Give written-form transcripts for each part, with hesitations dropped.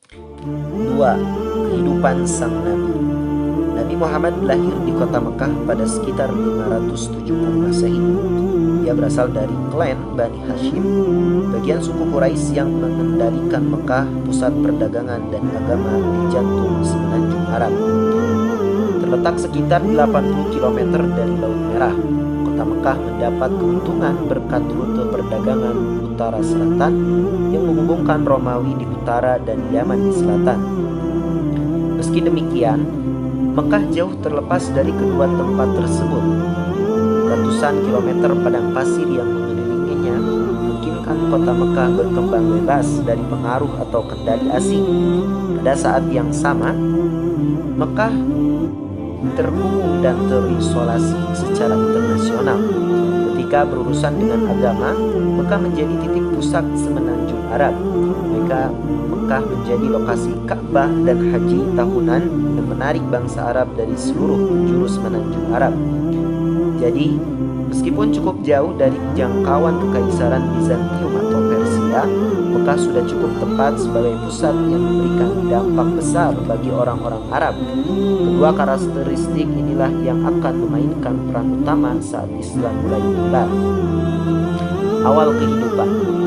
2. Kehidupan sang Nabi. Nabi Muhammad lahir di kota Mekah pada sekitar 570 Masehi. Dia berasal dari klan Bani Hashim, bagian suku Quraisy yang mengendalikan Mekah, pusat perdagangan dan agama di jantung semenanjung Arab. Terletak sekitar 80 km dari Laut Merah, kota Mekah mendapat keuntungan berkat rute perdagangan utara selatan yang menghubungkan Romawi di utara dan Yaman di selatan. Meski demikian, Mekah jauh terlepas dari kedua tempat tersebut. Ratusan kilometer padang pasir yang mengelilinginya memungkinkan kota Mekah berkembang bebas dari pengaruh atau kendali asing. Pada saat yang sama, Mekah terhubung dan terisolasi secara internasional. Ketika berurusan dengan agama, Mekah menjadi titik pusat semenanjung Arab. Mekah menjadi lokasi Ka'bah dan haji tahunan yang menarik bangsa Arab dari seluruh penjuru semenanjung Arab. Jadi, meskipun cukup jauh dari jangkauan kekaisaran Bizantium atau Persia, Mekah sudah cukup tepat sebagai pusat yang memberikan dampak besar bagi orang-orang Arab. Kedua karakteristik inilah yang akan memainkan peran utama saat Islam mulai menyebar. Awal kehidupan.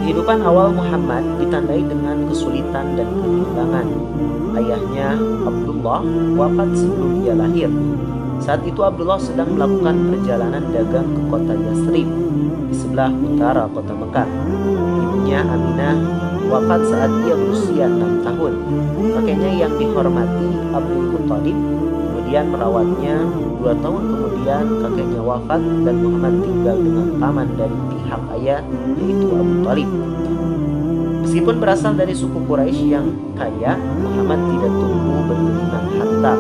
Kehidupan awal Muhammad ditandai dengan kesulitan dan kehilangan. Ayahnya, Abdullah, wafat sebelum dia lahir. Saat itu Abdullah sedang melakukan perjalanan dagang ke kota Yathrib di sebelah utara kota Mekah. Ibunya Aminah wafat saat ia berusia 6 tahun. Kakeknya yang dihormati Abdul Muthalib kemudian merawatnya. 2 tahun kemudian kakeknya wafat dan Muhammad tinggal dengan paman dari pihak ayah, yaitu Abu Thalib. Meskipun berasal dari suku Quraisy yang kaya, Muhammad tidak tumbuh bergelimang harta.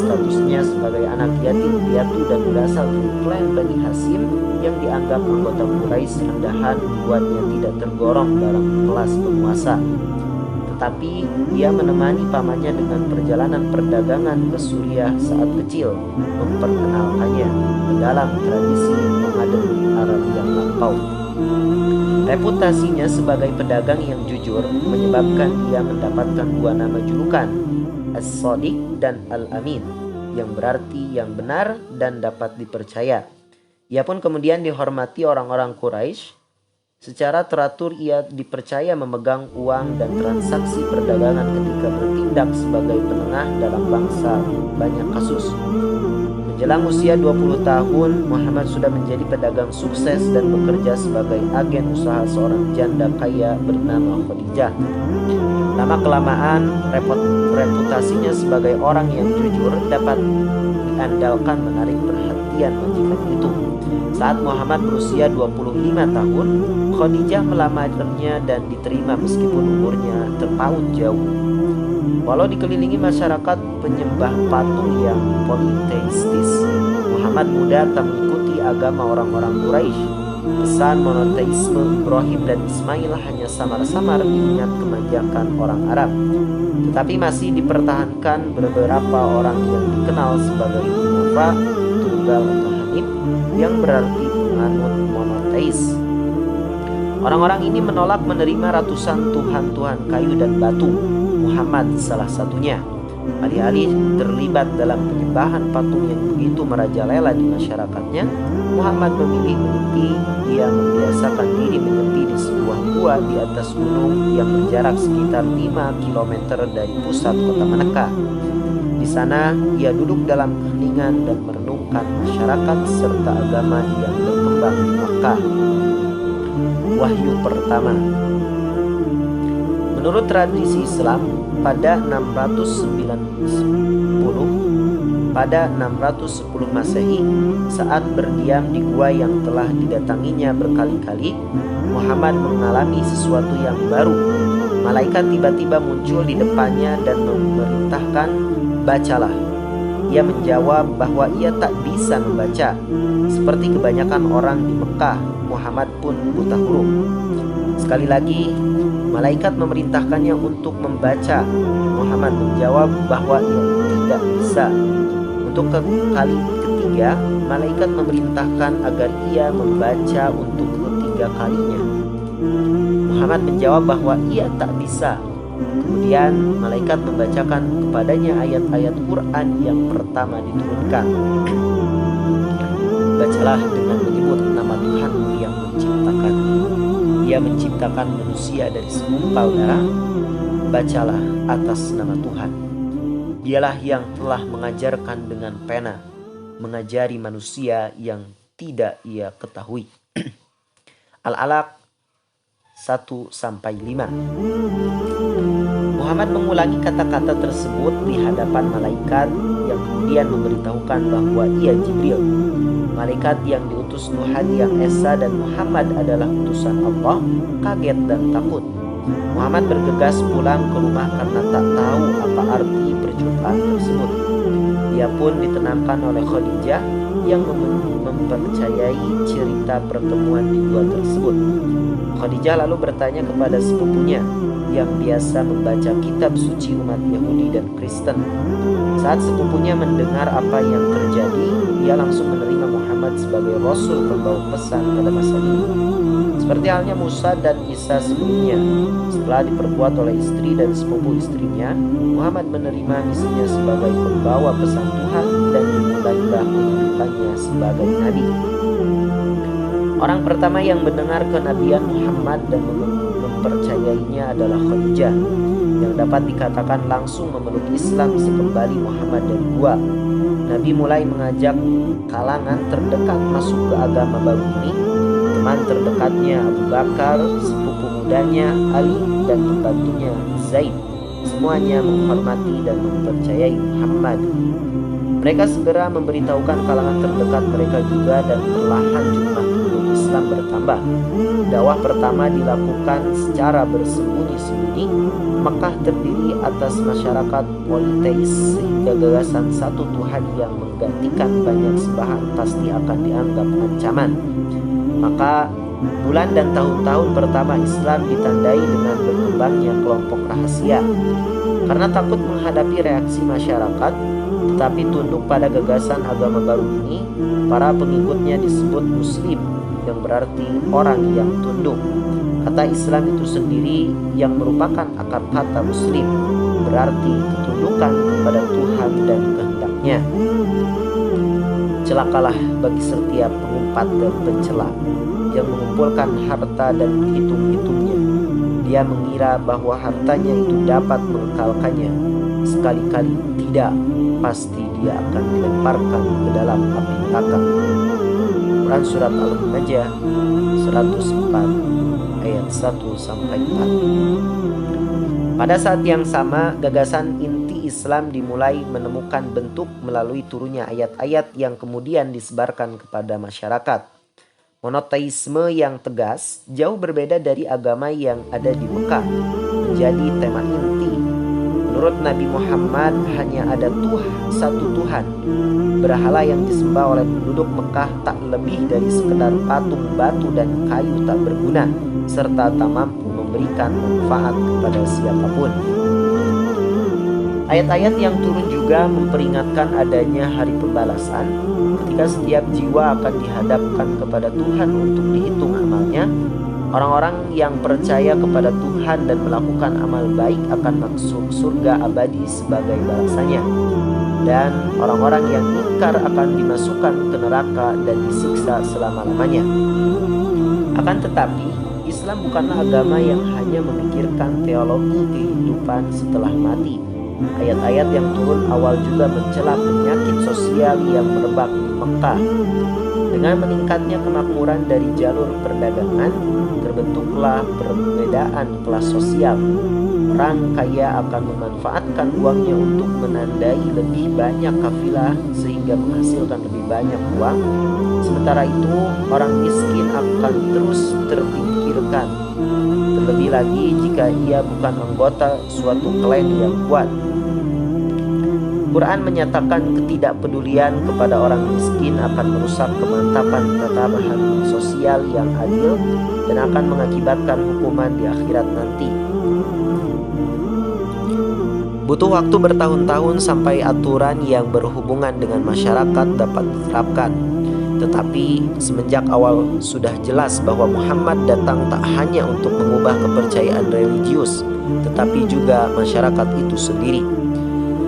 Statusnya sebagai anak yatim piatu dan berasal dari klan Bani Hashim yang dianggap anggota Quraisy rendahan membuatnya tidak tergolong dalam kelas penguasa. Tetapi dia menemani pamannya dengan perjalanan perdagangan ke Suriah saat kecil, memperkenalkannya ke dalam tradisi nomaden Arab yang lampau. Reputasinya sebagai pedagang yang jujur menyebabkan ia mendapatkan 2 nama julukan, As-Shadiq dan Al-Amin, yang berarti yang benar dan dapat dipercaya. Ia pun kemudian dihormati orang-orang Quraisy. Secara teratur ia dipercaya memegang uang dan transaksi perdagangan ketika bertindak sebagai penengah dalam bangsa banyak kasus. Menjelang usia 20 tahun, Muhammad sudah menjadi pedagang sukses dan bekerja sebagai agen usaha seorang janda kaya bernama Khadijah. Lama-kelamaan, reputasinya sebagai orang yang jujur dapat diandalkan menarik perhatian majikan itu. Saat Muhammad berusia 25 tahun, Khadijah melamarnya dan diterima meskipun umurnya terpaut jauh. Walau dikelilingi masyarakat penyembah patung yang politeistis, Muhammad muda tak mengikuti agama orang-orang Quraisy. Pesan monoteisme Ibrahim dan Ismail hanya samar-samar diingat kemanjakan orang Arab, tetapi masih dipertahankan beberapa orang yang dikenal sebagai Hunafa, tunggal atau Hanif, yang berarti penganut monoteis. Orang-orang ini menolak menerima ratusan tuhan-tuhan kayu dan batu, Muhammad salah satunya. Alih-alih terlibat dalam penyembahan patung yang begitu merajalela di masyarakatnya, Muhammad memilih menyepi. Dia membiasakan diri menyepi di sebuah gua di atas gunung yang berjarak sekitar 5 km dari pusat kota Mekah. Di sana ia duduk dalam keheningan dan merenungkan masyarakat serta agama yang berkembang di Mekah. Wahyu pertama. Menurut tradisi Islam, pada 610 Masehi, saat berdiam di gua yang telah didatanginya berkali-kali, Muhammad mengalami sesuatu yang baru. Malaikat tiba-tiba muncul di depannya dan memerintahkan, "Bacalah." Ia menjawab bahwa ia tak bisa membaca. Seperti kebanyakan orang di Mekah, Muhammad pun buta huruf. Sekali lagi, malaikat memerintahkannya untuk membaca. Muhammad menjawab bahwa ia tidak bisa. Untuk kali ketiga, malaikat memerintahkan agar ia membaca untuk ketiga kalinya. Muhammad menjawab bahwa ia tak bisa. Kemudian malaikat membacakan kepadanya ayat-ayat Quran yang pertama diturunkan. Bacalah dengan menyebut nama Tuhanmu yang menciptakan. Ia menciptakan manusia dari segumpal darah. Bacalah atas nama Tuhan. Dialah yang telah mengajarkan dengan pena, mengajari manusia yang tidak ia ketahui. Al-Alaq 1-5. Muhammad mengulangi kata-kata tersebut di hadapan malaikat yang kemudian memberitahukan bahwa ia Jibril, malaikat yang diutus Tuhan Yang Esa, dan Muhammad adalah utusan Allah. Kaget dan takut, Muhammad bergegas pulang ke rumah karena tak tahu apa arti perjumpaan tersebut. Dia pun ditenangkan oleh Khadijah yang mempercayai cerita pertemuan di gua tersebut. Khadijah lalu bertanya kepada sepupunya yang biasa membaca kitab suci umat Yahudi dan Kristen. Saat sepupunya mendengar apa yang terjadi, dia langsung menerima Muhammad sebagai Rasul pembawa pesan pada masa ini. Seperti halnya Musa dan Isa sebelumnya, setelah diperkuat oleh istri dan sepupu istrinya, Muhammad menerima misinya sebagai pembawa pesan Tuhan dan dimulailah kehidupannya sebagai nabi. Orang pertama yang mendengar kenabian Muhammad dan mempercayainya adalah Khadijah, yang dapat dikatakan langsung memeluk Islam sekembali Muhammad dari gua. Nabi mulai mengajak kalangan terdekat masuk ke agama baru ini. Teman terdekatnya Abu Bakar, sepupu mudanya Ali, dan pembantunya Zaid, semuanya menghormati dan mempercayai Muhammad. Mereka segera memberitahukan kalangan terdekat mereka juga, dan perlahan jumlah penduduk Islam bertambah. Dakwah pertama dilakukan secara bersembunyi-sembunyi. Mekah terdiri atas masyarakat politeis, sehingga gagasan satu Tuhan yang menggantikan banyak sembahan pasti akan dianggap ancaman. Maka bulan dan tahun-tahun pertama Islam ditandai dengan berkembangnya kelompok rahasia. Karena takut menghadapi reaksi masyarakat, tetapi tunduk pada gagasan agama baru ini, para pengikutnya disebut Muslim, yang berarti orang yang tunduk. Kata Islam itu sendiri yang merupakan akar kata Muslim, berarti ketundukan kepada Tuhan dan kehendaknya. Celakalah bagi setiap pengumpat dan pencela yang mengumpulkan harta dan menghitung-hitungnya. Dia mengira bahwa hartanya itu dapat mengekalkannya. Sekali-kali tidak, pasti dia akan dilemparkan ke dalam api neraka. Quran Surat Al-Majah 104 ayat 1-4. Pada saat yang sama, gagasan inti Islam dimulai menemukan bentuk melalui turunnya ayat-ayat yang kemudian disebarkan kepada masyarakat. Monoteisme yang tegas jauh berbeda dari agama yang ada di Mekah menjadi tema inti. Menurut Nabi Muhammad hanya ada satu Tuhan. Berhala yang disembah oleh penduduk Mekah tak lebih dari sekedar patung batu dan kayu tak berguna, serta tak mampu memberikan manfaat kepada siapapun. Ayat-ayat yang turun juga memperingatkan adanya hari pembalasan, ketika setiap jiwa akan dihadapkan kepada Tuhan untuk dihitung amalnya. Orang-orang yang percaya kepada Tuhan dan melakukan amal baik akan masuk surga abadi sebagai balasannya, dan orang-orang yang ingkar akan dimasukkan ke neraka dan disiksa selama-lamanya. Akan tetapi, Islam bukanlah agama yang hanya memikirkan teologi kehidupan setelah mati. Ayat-ayat yang turun awal juga mencela penyakit sosial yang merebak di Mekah. Dengan meningkatnya kemakmuran dari jalur perdagangan, terbentuklah perbedaan kelas sosial. Orang kaya akan memanfaatkan uangnya untuk menandai lebih banyak kafilah sehingga menghasilkan lebih banyak uang. Sementara itu, orang miskin akan terus terpinggirkan. Terlebih lagi jika ia bukan anggota suatu klan yang kuat. Quran menyatakan ketidakpedulian kepada orang miskin akan merusak kemantapan tatanan sosial yang adil dan akan mengakibatkan hukuman di akhirat nanti. Butuh waktu bertahun-tahun sampai aturan yang berhubungan dengan masyarakat dapat diterapkan. Tetapi semenjak awal sudah jelas bahwa Muhammad datang tak hanya untuk mengubah kepercayaan religius, tetapi juga masyarakat itu sendiri.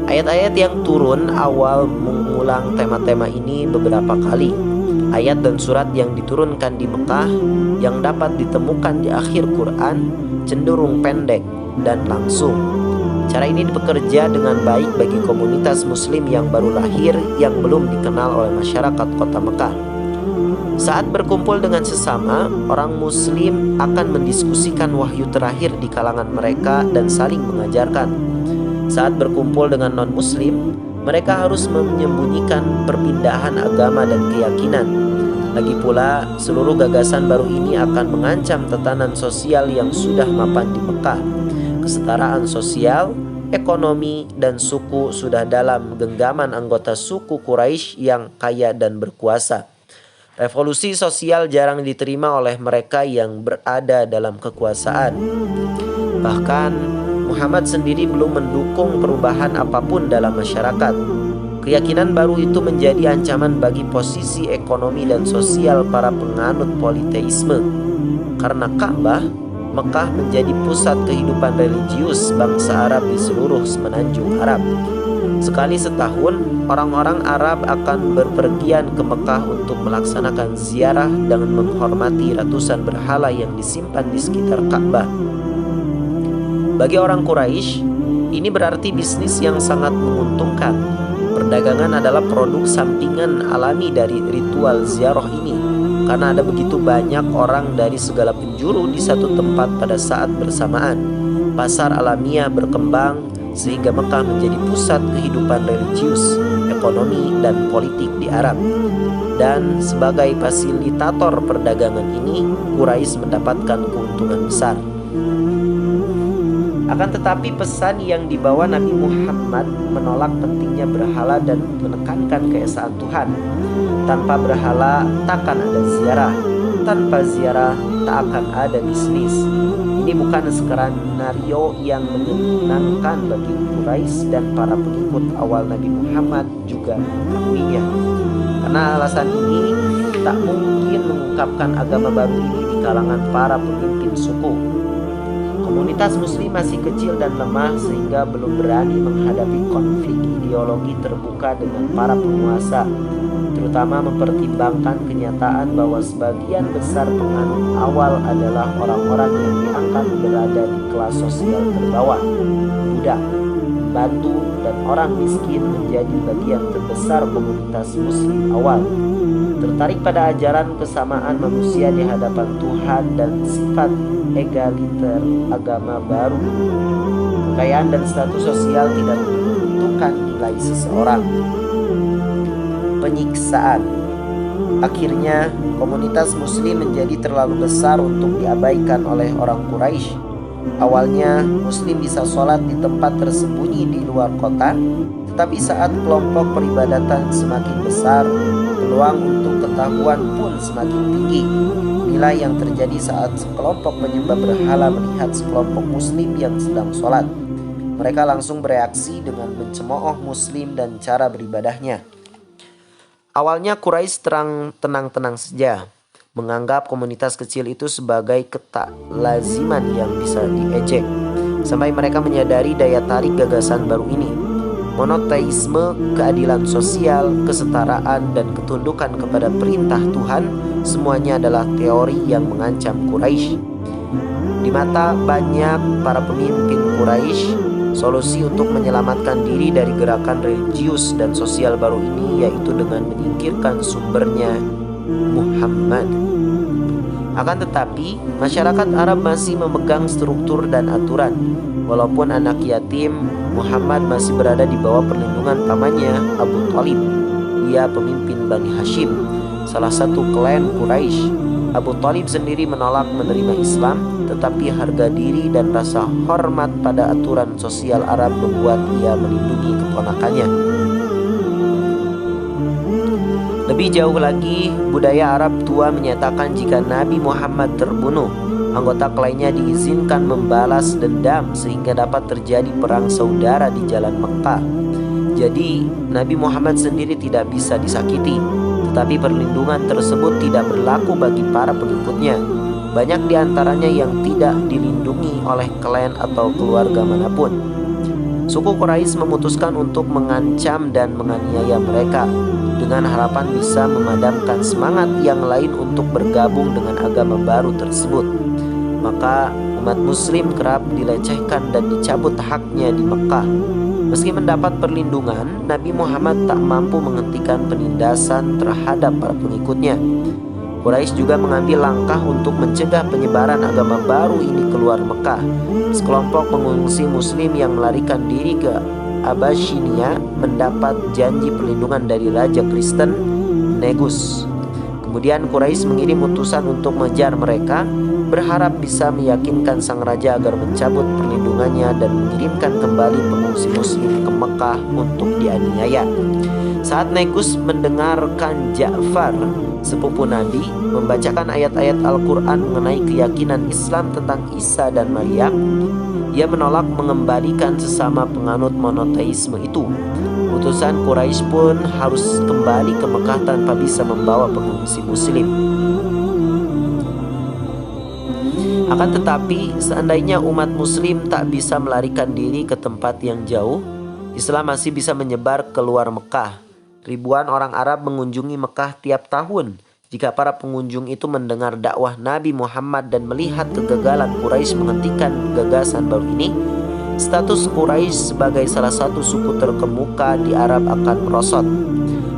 Ayat-ayat yang turun awal mengulang tema-tema ini beberapa kali. Ayat dan surat yang diturunkan di Mekah yang dapat ditemukan di akhir Quran cenderung pendek dan langsung. Cara ini bekerja dengan baik bagi komunitas muslim yang baru lahir yang belum dikenal oleh masyarakat kota Mekah. Saat berkumpul dengan sesama, orang muslim akan mendiskusikan wahyu terakhir di kalangan mereka dan saling mengajarkan. Saat berkumpul dengan non-muslim, mereka harus menyembunyikan perpindahan agama dan keyakinan. Lagi pula, seluruh gagasan baru ini akan mengancam tatanan sosial yang sudah mapan di Mekah. Kesetaraan sosial, ekonomi, dan suku sudah dalam genggaman anggota suku Quraisy yang kaya dan berkuasa. Revolusi sosial jarang diterima oleh mereka yang berada dalam kekuasaan. Bahkan, Muhammad sendiri belum mendukung perubahan apapun dalam masyarakat. Keyakinan baru itu menjadi ancaman bagi posisi ekonomi dan sosial para penganut politeisme. Karena Ka'bah, Mekah menjadi pusat kehidupan religius bangsa Arab di seluruh semenanjung Arab. Sekali setahun, orang-orang Arab akan berpergian ke Mekah untuk melaksanakan ziarah dengan menghormati ratusan berhala yang disimpan di sekitar Ka'bah. Bagi orang Quraisy, ini berarti bisnis yang sangat menguntungkan. Perdagangan adalah produk sampingan alami dari ritual ziarah ini. Karena ada begitu banyak orang dari segala penjuru di satu tempat pada saat bersamaan. Pasar alamiah berkembang sehingga Mekah menjadi pusat kehidupan religius, ekonomi, dan politik di Arab. Dan sebagai fasilitator perdagangan ini, Quraisy mendapatkan keuntungan besar. Akan tetapi pesan yang dibawa Nabi Muhammad menolak pentingnya berhala dan menekankan keesaan Tuhan. Tanpa berhala takkan ada ziarah, tanpa ziarah tak akan ada bisnis. Ini bukan skenario yang menyenangkan bagi Quraisy dan para pengikut awal Nabi Muhammad juga mengetahuinya. Karena alasan ini tak mungkin mengungkapkan agama baru ini di kalangan para pemimpin suku. Komunitas muslim masih kecil dan lemah sehingga belum berani menghadapi konflik ideologi terbuka dengan para penguasa, terutama mempertimbangkan kenyataan bahwa sebagian besar penganut awal adalah orang-orang yang diangkat berada di kelas sosial terbawah. Budak, pembantu, dan orang miskin menjadi bagian terbesar komunitas muslim awal. Tertarik pada ajaran kesamaan manusia di hadapan Tuhan dan sifat egaliter agama baru. Kekayaan dan status sosial tidak menentukan nilai seseorang. Penyiksaan. Akhirnya, komunitas muslim menjadi terlalu besar untuk diabaikan oleh orang Quraisy. Awalnya, muslim bisa sholat di tempat tersembunyi di luar kota, tetapi saat kelompok peribadatan semakin besar, peluang untuk ketahuan pun semakin tinggi. Inilah yang terjadi saat sekelompok penyembah berhala melihat sekelompok muslim yang sedang sholat. Mereka langsung bereaksi dengan mencemooh muslim dan cara beribadahnya. Awalnya Quraisy tenang-tenang saja, menganggap komunitas kecil itu sebagai ketaklaziman yang bisa diejek, sampai mereka menyadari daya tarik gagasan baru ini. Monoteisme, keadilan sosial, kesetaraan, dan ketundukan kepada perintah Tuhan semuanya adalah teori yang mengancam Quraisy. Di mata banyak para pemimpin Quraisy, solusi untuk menyelamatkan diri dari gerakan religius dan sosial baru ini yaitu dengan menyingkirkan sumbernya, Muhammad. Akan tetapi, masyarakat Arab masih memegang struktur dan aturan. Walaupun anak yatim, Muhammad masih berada di bawah perlindungan pamannya, Abu Thalib. Ia pemimpin Bani Hashim, salah satu klan Quraisy. Abu Thalib sendiri menolak menerima Islam, tetapi harga diri dan rasa hormat pada aturan sosial Arab membuat ia melindungi keponakannya. Lebih jauh lagi, budaya Arab tua menyatakan jika Nabi Muhammad terbunuh, anggota kliennya diizinkan membalas dendam sehingga dapat terjadi perang saudara di jalan Mekah. Jadi, Nabi Muhammad sendiri tidak bisa disakiti, Tetapi perlindungan tersebut tidak berlaku bagi para pengikutnya. Banyak di antaranya yang tidak dilindungi oleh klan atau keluarga manapun. Suku Quraisy memutuskan untuk mengancam dan menganiaya mereka dengan harapan bisa memadamkan semangat yang lain untuk bergabung dengan agama baru tersebut. Maka umat muslim kerap dilecehkan dan dicabut haknya di Mekah. Meski mendapat perlindungan, Nabi Muhammad tak mampu menghentikan penindasan terhadap para pengikutnya. Quraisy juga mengambil langkah untuk mencegah penyebaran agama baru ini keluar Mekah. Sekelompok pengungsi muslim yang melarikan diri ke Abyssinia mendapat janji perlindungan dari Raja Kristen Negus. Kemudian Quraisy mengirim utusan untuk mengejar mereka, berharap bisa meyakinkan sang raja agar mencabut perlindungannya dan mengirimkan kembali pengungsi muslim ke Mekah untuk dianiaya. Saat Negus mendengarkan Ja'far, sepupu Nabi, membacakan ayat-ayat Al-Quran mengenai keyakinan Islam tentang Isa dan Maryam, ia menolak mengembalikan sesama penganut monoteisme itu. Utusan Quraisy pun harus kembali ke Mekah tanpa bisa membawa pengungsi muslim. Akan tetapi, seandainya umat muslim tak bisa melarikan diri ke tempat yang jauh, Islam masih bisa menyebar keluar Mekah. Ribuan orang Arab mengunjungi Mekah tiap tahun. Jika para pengunjung itu mendengar dakwah Nabi Muhammad dan melihat kegagalan Quraisy menghentikan gagasan baru ini, status Quraisy sebagai salah satu suku terkemuka di Arab akan merosot.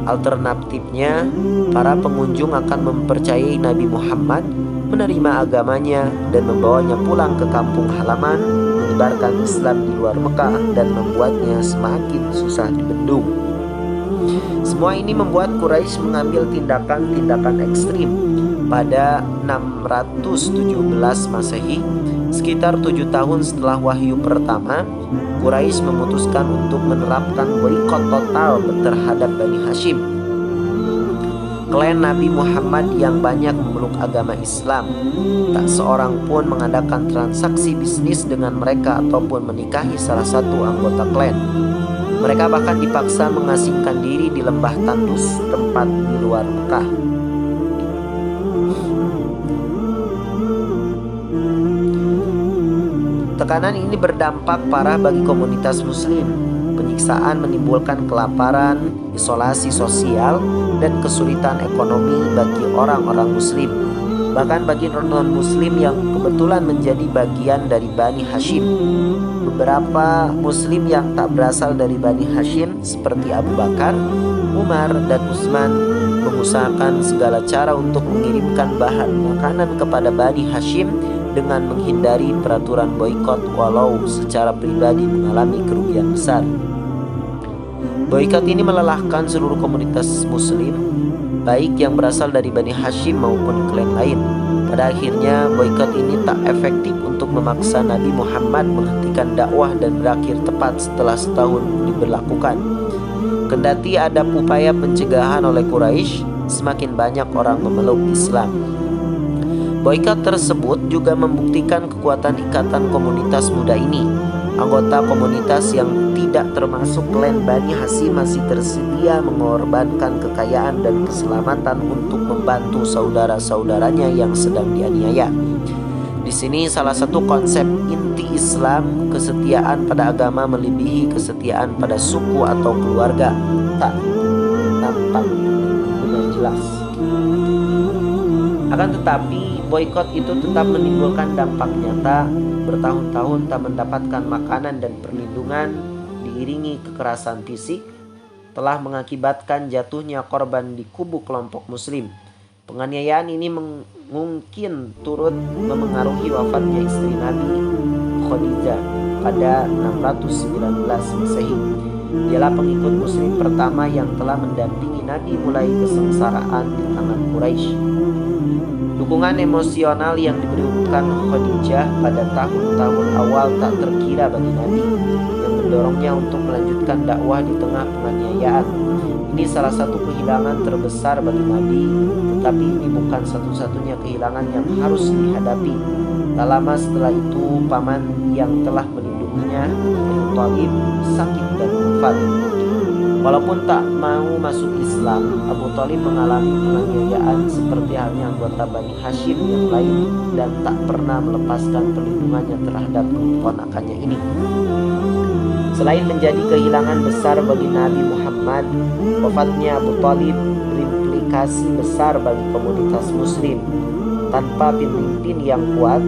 Alternatifnya, para pengunjung akan mempercayai Nabi Muhammad, menerima agamanya dan membawanya pulang ke kampung halaman, menyebarkan Islam di luar Mekah dan membuatnya semakin susah dibendung. Semua ini membuat Quraisy mengambil tindakan-tindakan ekstrim. Pada 617 Masehi, sekitar 7 tahun setelah wahyu pertama, Quraisy memutuskan untuk menerapkan boikot total terhadap Bani Hashim, klan Nabi Muhammad yang banyak memeluk agama Islam. Tak seorang pun mengadakan transaksi bisnis dengan mereka ataupun menikahi salah satu anggota klan. Mereka bahkan dipaksa mengasingkan diri di lembah Tandus, tempat di luar Mekah. Tekanan ini berdampak parah bagi komunitas muslim. Penyiksaan menimbulkan kelaparan, isolasi sosial, dan kesulitan ekonomi bagi orang-orang muslim. Bahkan bagi non-muslim yang kebetulan menjadi bagian dari Bani Hashim. Beberapa muslim yang tak berasal dari Bani Hashim seperti Abu Bakar, Umar, dan Utsman mengusahakan segala cara untuk mengirimkan bahan makanan kepada Bani Hashim dengan menghindari peraturan boikot walau secara pribadi mengalami kerugian besar. Boikot ini melelahkan seluruh komunitas muslim, baik yang berasal dari Bani Hashim maupun klan lain. Pada akhirnya boikot ini tak efektif untuk memaksa Nabi Muhammad menghentikan dakwah dan berakhir tepat setelah setahun diberlakukan. Kendati ada upaya pencegahan oleh Quraisy, semakin banyak orang memeluk Islam. Boikot tersebut juga membuktikan kekuatan ikatan komunitas muda ini. Anggota komunitas yang tidak termasuk klan Bani Hashim masih tersedia mengorbankan kekayaan dan keselamatan untuk membantu saudara-saudaranya yang sedang dianiaya. Di sini salah satu konsep inti Islam, kesetiaan pada agama melebihi kesetiaan pada suku atau keluarga, tak tampak dengan jelas. Akan tetapi, boikot itu tetap menimbulkan dampak nyata. Bertahun-tahun tak mendapatkan makanan dan perlindungan, diiringi kekerasan fisik, telah mengakibatkan jatuhnya korban di kubu kelompok muslim. Penganiayaan ini mungkin turut memengaruhi wafatnya istri Nabi, Khadijah, pada 619 Masehi. Dialah pengikut muslim pertama yang telah mendampingi Nabi mulai kesengsaraan di tangan Quraisy. Dukungan emosional yang diberikan Khadijah pada tahun-tahun awal tak terkira bagi Nabi, yang mendorongnya untuk melanjutkan dakwah di tengah penganiayaan. Ini salah satu kehilangan terbesar bagi Nabi, tetapi ini bukan satu-satunya kehilangan yang harus dihadapi. Tak lama setelah itu, paman yang telah melindunginya, Abu Thalib, sakit dan wafat. Walaupun tak mau masuk Islam, Abu Thalib mengalami penganiayaan seperti halnya anggota Bani Hashim yang lain dan tak pernah melepaskan perlindungannya terhadap keponakannya ini. Selain menjadi kehilangan besar bagi Nabi Muhammad, wafatnya Abu Thalib berimplikasi besar bagi komunitas muslim. Tanpa pemimpin yang kuat,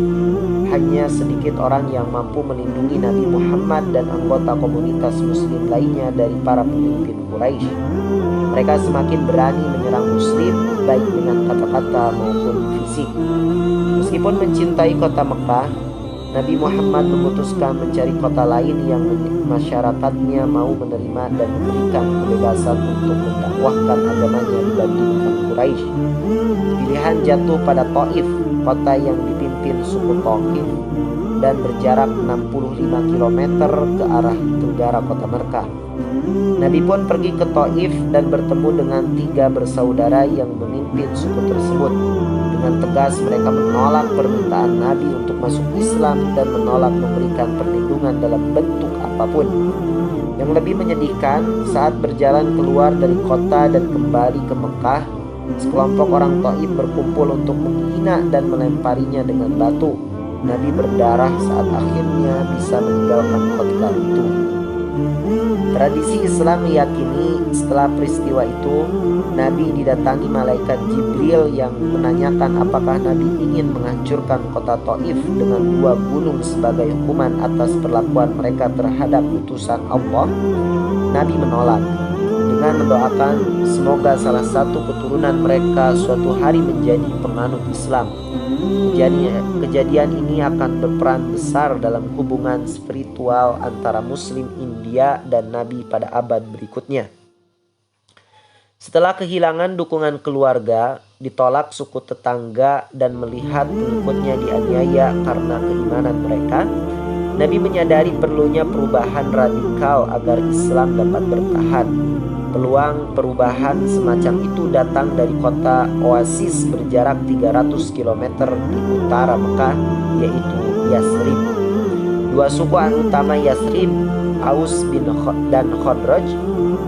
hanya sedikit orang yang mampu melindungi Nabi Muhammad dan anggota komunitas muslim lainnya dari para pemimpin Quraisy. Mereka semakin berani menyerang muslim baik dengan kata-kata maupun fisik. Meskipun mencintai kota Mekah, Nabi Muhammad memutuskan mencari kota lain yang masyarakatnya mau menerima dan memberikan kebebasan untuk mendakwahkan agamanya dibandingkan Quraisy. Pilihan jatuh pada Taif, kota yang dipimpin suku Thaqif dan berjarak 65 km ke arah tenggara kota Mekah. Nabi pun pergi ke Taif dan bertemu dengan 3 bersaudara yang memimpin suku tersebut. Dengan tegas mereka menolak permintaan Nabi untuk masuk Islam dan menolak memberikan perlindungan dalam bentuk apapun. Yang lebih menyedihkan, saat berjalan keluar dari kota dan kembali ke Mekah, sekelompok orang Taif berkumpul untuk menghina dan melemparinya dengan batu. Nabi berdarah saat akhirnya bisa meninggalkan kota itu. Tradisi Islam meyakini setelah peristiwa itu, Nabi didatangi malaikat Jibril yang menanyakan apakah Nabi ingin menghancurkan kota Taif dengan 2 gunung sebagai hukuman atas perlakuan mereka terhadap utusan Allah. Nabi menolak dengan mendoakan semoga salah satu keturunan mereka suatu hari menjadi penganut Islam. Kejadian ini akan berperan besar dalam hubungan spiritual antara Muslim India dan Nabi pada abad berikutnya. Setelah kehilangan dukungan keluarga, ditolak suku tetangga, dan melihat pengikutnya dianiaya karena keimanan mereka, Nabi menyadari perlunya perubahan radikal agar Islam dapat bertahan. Peluang perubahan semacam itu datang dari kota Oasis berjarak 300 km di utara Mekah, yaitu Yasrib. 2 suku utama Yasrib, Aus dan Khazraj,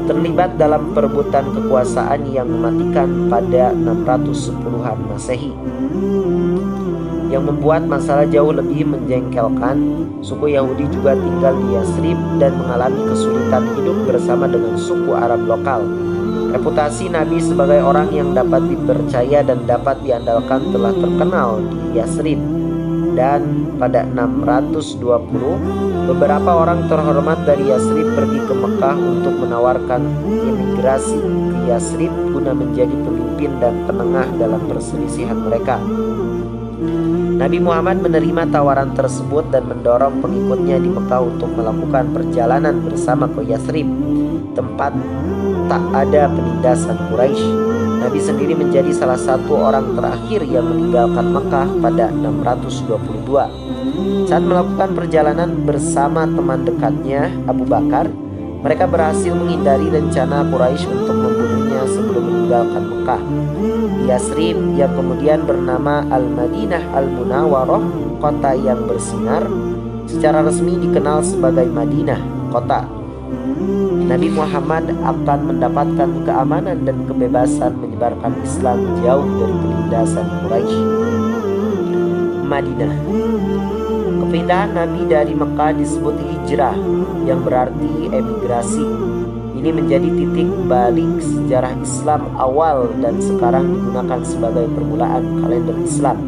terlibat dalam perebutan kekuasaan yang mematikan pada 610-an Masehi. Yang membuat masalah jauh lebih menjengkelkan, suku Yahudi juga tinggal di Yasrib dan mengalami kesulitan hidup bersama dengan suku Arab lokal. Reputasi Nabi sebagai orang yang dapat dipercaya dan dapat diandalkan telah terkenal di Yasrib. Dan pada 620, beberapa orang terhormat dari Yasrib pergi ke Mekah untuk menawarkan imigrasi ke Yasrib guna menjadi pemimpin dan penengah dalam perselisihan mereka. Nabi Muhammad menerima tawaran tersebut dan mendorong pengikutnya di Mekah untuk melakukan perjalanan bersama ke Yasrib, tempat tak ada penindasan Quraisy. Nabi sendiri menjadi salah satu orang terakhir yang meninggalkan Mekah pada 622. Saat melakukan perjalanan bersama teman dekatnya Abu Bakar, mereka berhasil menghindari rencana Quraisy untuk membunuhnya sebelum meninggalkan Mekah. Yasrib yang kemudian bernama Al-Madinah Al-Munawwarah, kota yang bersinar, secara resmi dikenal sebagai Madinah, kota. Nabi Muhammad akan mendapatkan keamanan dan kebebasan menyebarkan Islam jauh dari penindasan Quraisy. Madinah. Kepindahan Nabi dari Mekah disebut hijrah, yang berarti emigrasi. Ini menjadi titik balik sejarah Islam awal dan sekarang digunakan sebagai permulaan kalender Islam.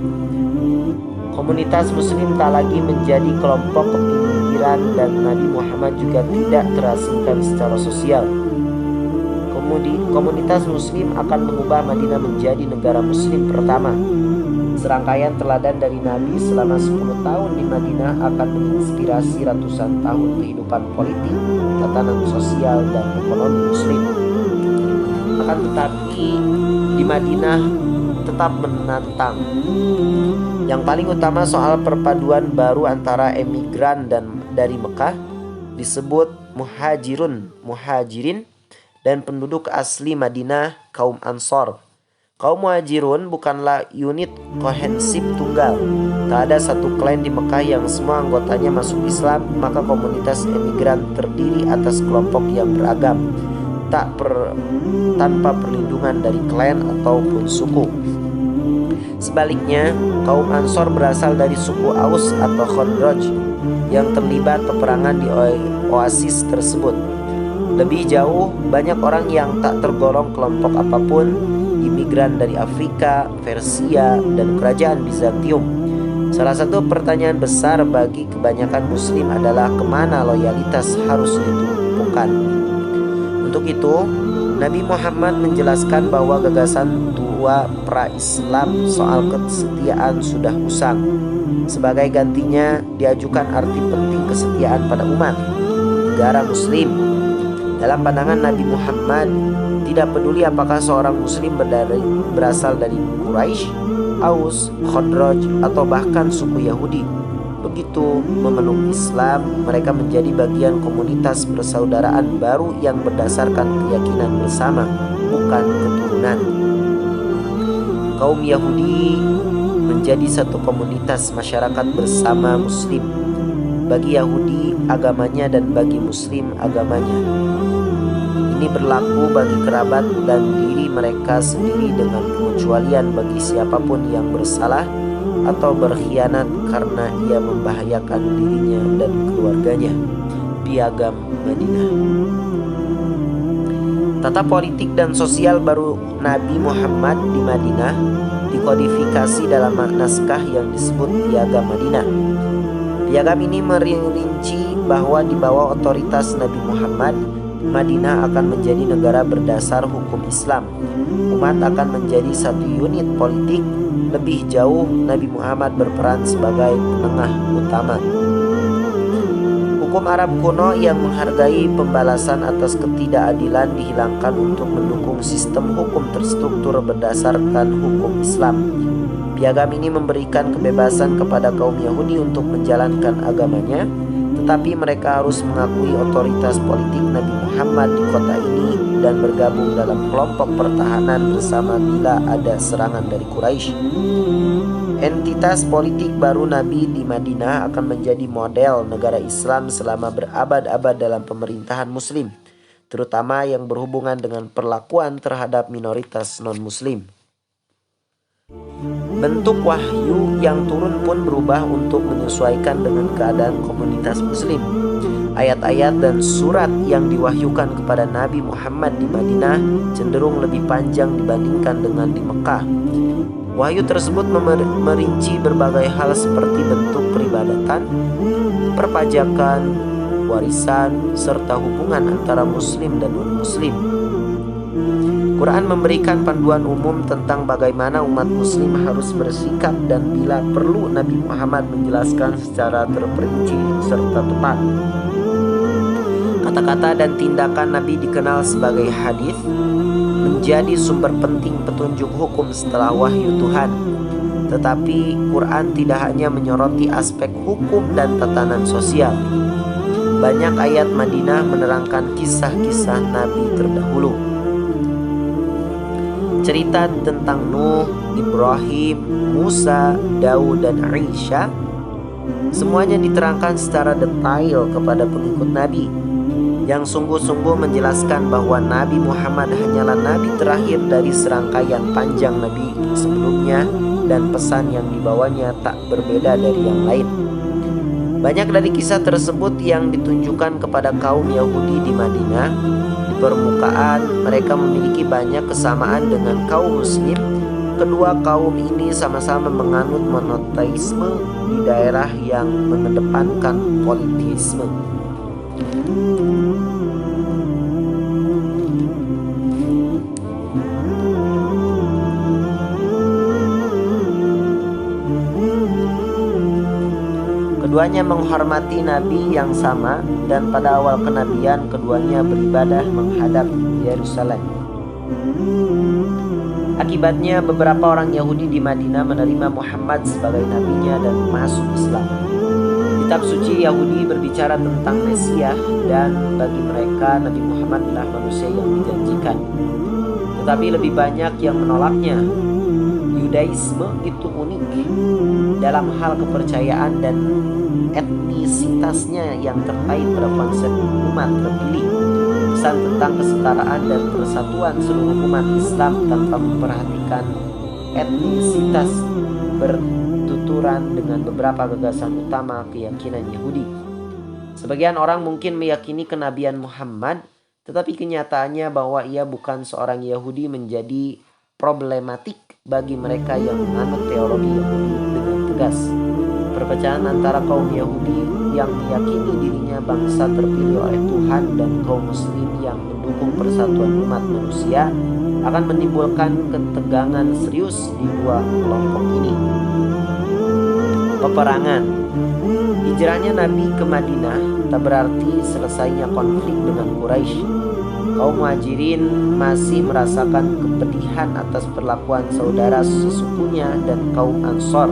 Komunitas muslim tak lagi menjadi kelompok kepinggiran dan Nabi Muhammad juga tidak terasingkan secara sosial. Komunitas muslim akan mengubah Madinah menjadi negara muslim pertama. Serangkaian teladan dari Nabi selama 10 tahun di Madinah akan menginspirasi ratusan tahun kehidupan politik, tatanan sosial, dan ekonomi muslim. Akan tetapi di Madinah tetap menantang. Yang paling utama soal perpaduan baru antara emigran dan dari Mekah disebut muhajirin dan penduduk asli Madinah kaum Ansor. Kaum Muhajirun bukanlah unit kohensif tunggal. Tak ada satu klan di Mekah yang semua anggotanya masuk Islam, maka komunitas emigran terdiri atas kelompok yang beragam. tanpa perlindungan dari klan ataupun suku. Sebaliknya, kaum Ansor berasal dari suku Aus atau Khazraj yang terlibat peperangan di oasis tersebut. Lebih jauh, banyak orang yang tak tergolong kelompok apapun, imigran dari Afrika, Persia, dan kerajaan Bizantium. Salah satu pertanyaan besar bagi kebanyakan muslim adalah kemana loyalitas harus ditumpukan. Untuk itu, Nabi Muhammad menjelaskan bahwa gagasan tua pra-Islam soal kesetiaan sudah usang. Sebagai gantinya, diajukan arti penting kesetiaan pada umat negara muslim. Dalam pandangan Nabi Muhammad, tidak peduli apakah seorang muslim berasal dari Quraisy, Aus, Khazraj, atau bahkan suku Yahudi. Begitu memeluk Islam, mereka menjadi bagian komunitas persaudaraan baru yang berdasarkan keyakinan bersama, bukan keturunan. Kaum Yahudi menjadi satu komunitas masyarakat bersama Muslim. Bagi Yahudi agamanya dan bagi Muslim agamanya. Ini berlaku bagi kerabat dan diri mereka sendiri dengan pengecualian bagi siapapun yang bersalah atau berkhianat karena ia membahayakan dirinya dan keluarganya. Piagam Madinah. Tata politik dan sosial baru Nabi Muhammad di Madinah dikodifikasi dalam naskah yang disebut Piagam Madinah. Piagam ini merinci bahwa di bawah otoritas Nabi Muhammad, Madinah akan menjadi negara berdasar hukum Islam. Umat akan menjadi satu unit politik. Lebih jauh, Nabi Muhammad berperan sebagai penengah utama. Hukum Arab kuno yang menghargai pembalasan atas ketidakadilan dihilangkan untuk mendukung sistem hukum terstruktur berdasarkan hukum Islam. Piagam ini memberikan kebebasan kepada kaum Yahudi untuk menjalankan agamanya, tetapi mereka harus mengakui otoritas politik Nabi Muhammad di kota ini dan bergabung dalam kelompok pertahanan bersama bila ada serangan dari Quraisy. Entitas politik baru Nabi di Madinah akan menjadi model negara Islam selama berabad-abad dalam pemerintahan Muslim, terutama yang berhubungan dengan perlakuan terhadap minoritas non-Muslim. Bentuk wahyu yang turun pun berubah untuk menyesuaikan dengan keadaan komunitas Muslim. Ayat-ayat dan surat yang diwahyukan kepada Nabi Muhammad di Madinah cenderung lebih panjang dibandingkan dengan di Mekah. Wahyu tersebut merinci berbagai hal seperti bentuk peribadatan, perpajakan, warisan, serta hubungan antara Muslim dan non-Muslim. Quran memberikan panduan umum tentang bagaimana umat Muslim harus bersikap dan bila perlu Nabi Muhammad menjelaskan secara terperinci serta tepat. Kata-kata dan tindakan Nabi dikenal sebagai hadis, menjadi sumber penting petunjuk hukum setelah wahyu Tuhan. Tetapi Quran tidak hanya menyoroti aspek hukum dan tatanan sosial. Banyak ayat Madinah menerangkan kisah-kisah Nabi terdahulu. Cerita tentang Nuh, Ibrahim, Musa, Daud, dan Aisyah semuanya diterangkan secara detail kepada pengikut Nabi, yang sungguh-sungguh menjelaskan bahwa Nabi Muhammad hanyalah Nabi terakhir dari serangkaian panjang Nabi sebelumnya dan pesan yang dibawanya tak berbeda dari yang lain. Banyak dari kisah tersebut yang ditunjukkan kepada kaum Yahudi di Madinah. Di permukaan mereka memiliki banyak kesamaan dengan kaum Muslim. Kedua kaum ini sama-sama menganut monoteisme di daerah yang mengedepankan politisme. Keduanya menghormati Nabi yang sama dan pada awal kenabian keduanya beribadah menghadap Yerusalem. Akibatnya beberapa orang Yahudi di Madinah menerima Muhammad sebagai nabinya dan masuk Islam. Kitab suci Yahudi berbicara tentang Mesias dan bagi mereka Nabi Muhammad adalah manusia yang dijanjikan. Tetapi lebih banyak yang menolaknya. Yudaisme itu unik dalam hal kepercayaan dan etnisitasnya yang terkait pada konsep umat terpilih. Pesan tentang kesetaraan dan persatuan seluruh umat Islam tanpa memperhatikan etnisitas bertuturan dengan beberapa gagasan utama keyakinan Yahudi. Sebagian orang mungkin meyakini kenabian Muhammad, tetapi kenyataannya bahwa ia bukan seorang Yahudi menjadi problematik bagi mereka yang menganut teologi Yahudi dengan tegas. Perpecahan antara kaum Yahudi yang meyakini dirinya bangsa terpilih oleh Tuhan dan kaum Muslim yang mendukung persatuan umat manusia akan menimbulkan ketegangan serius di dua kelompok ini. Peperangan. Hijrahnya Nabi ke Madinah tak berarti selesainya konflik dengan Quraisy. Kaum Muhajirin masih merasakan kepedihan atas perlakuan saudara sesukunya dan kaum Ansor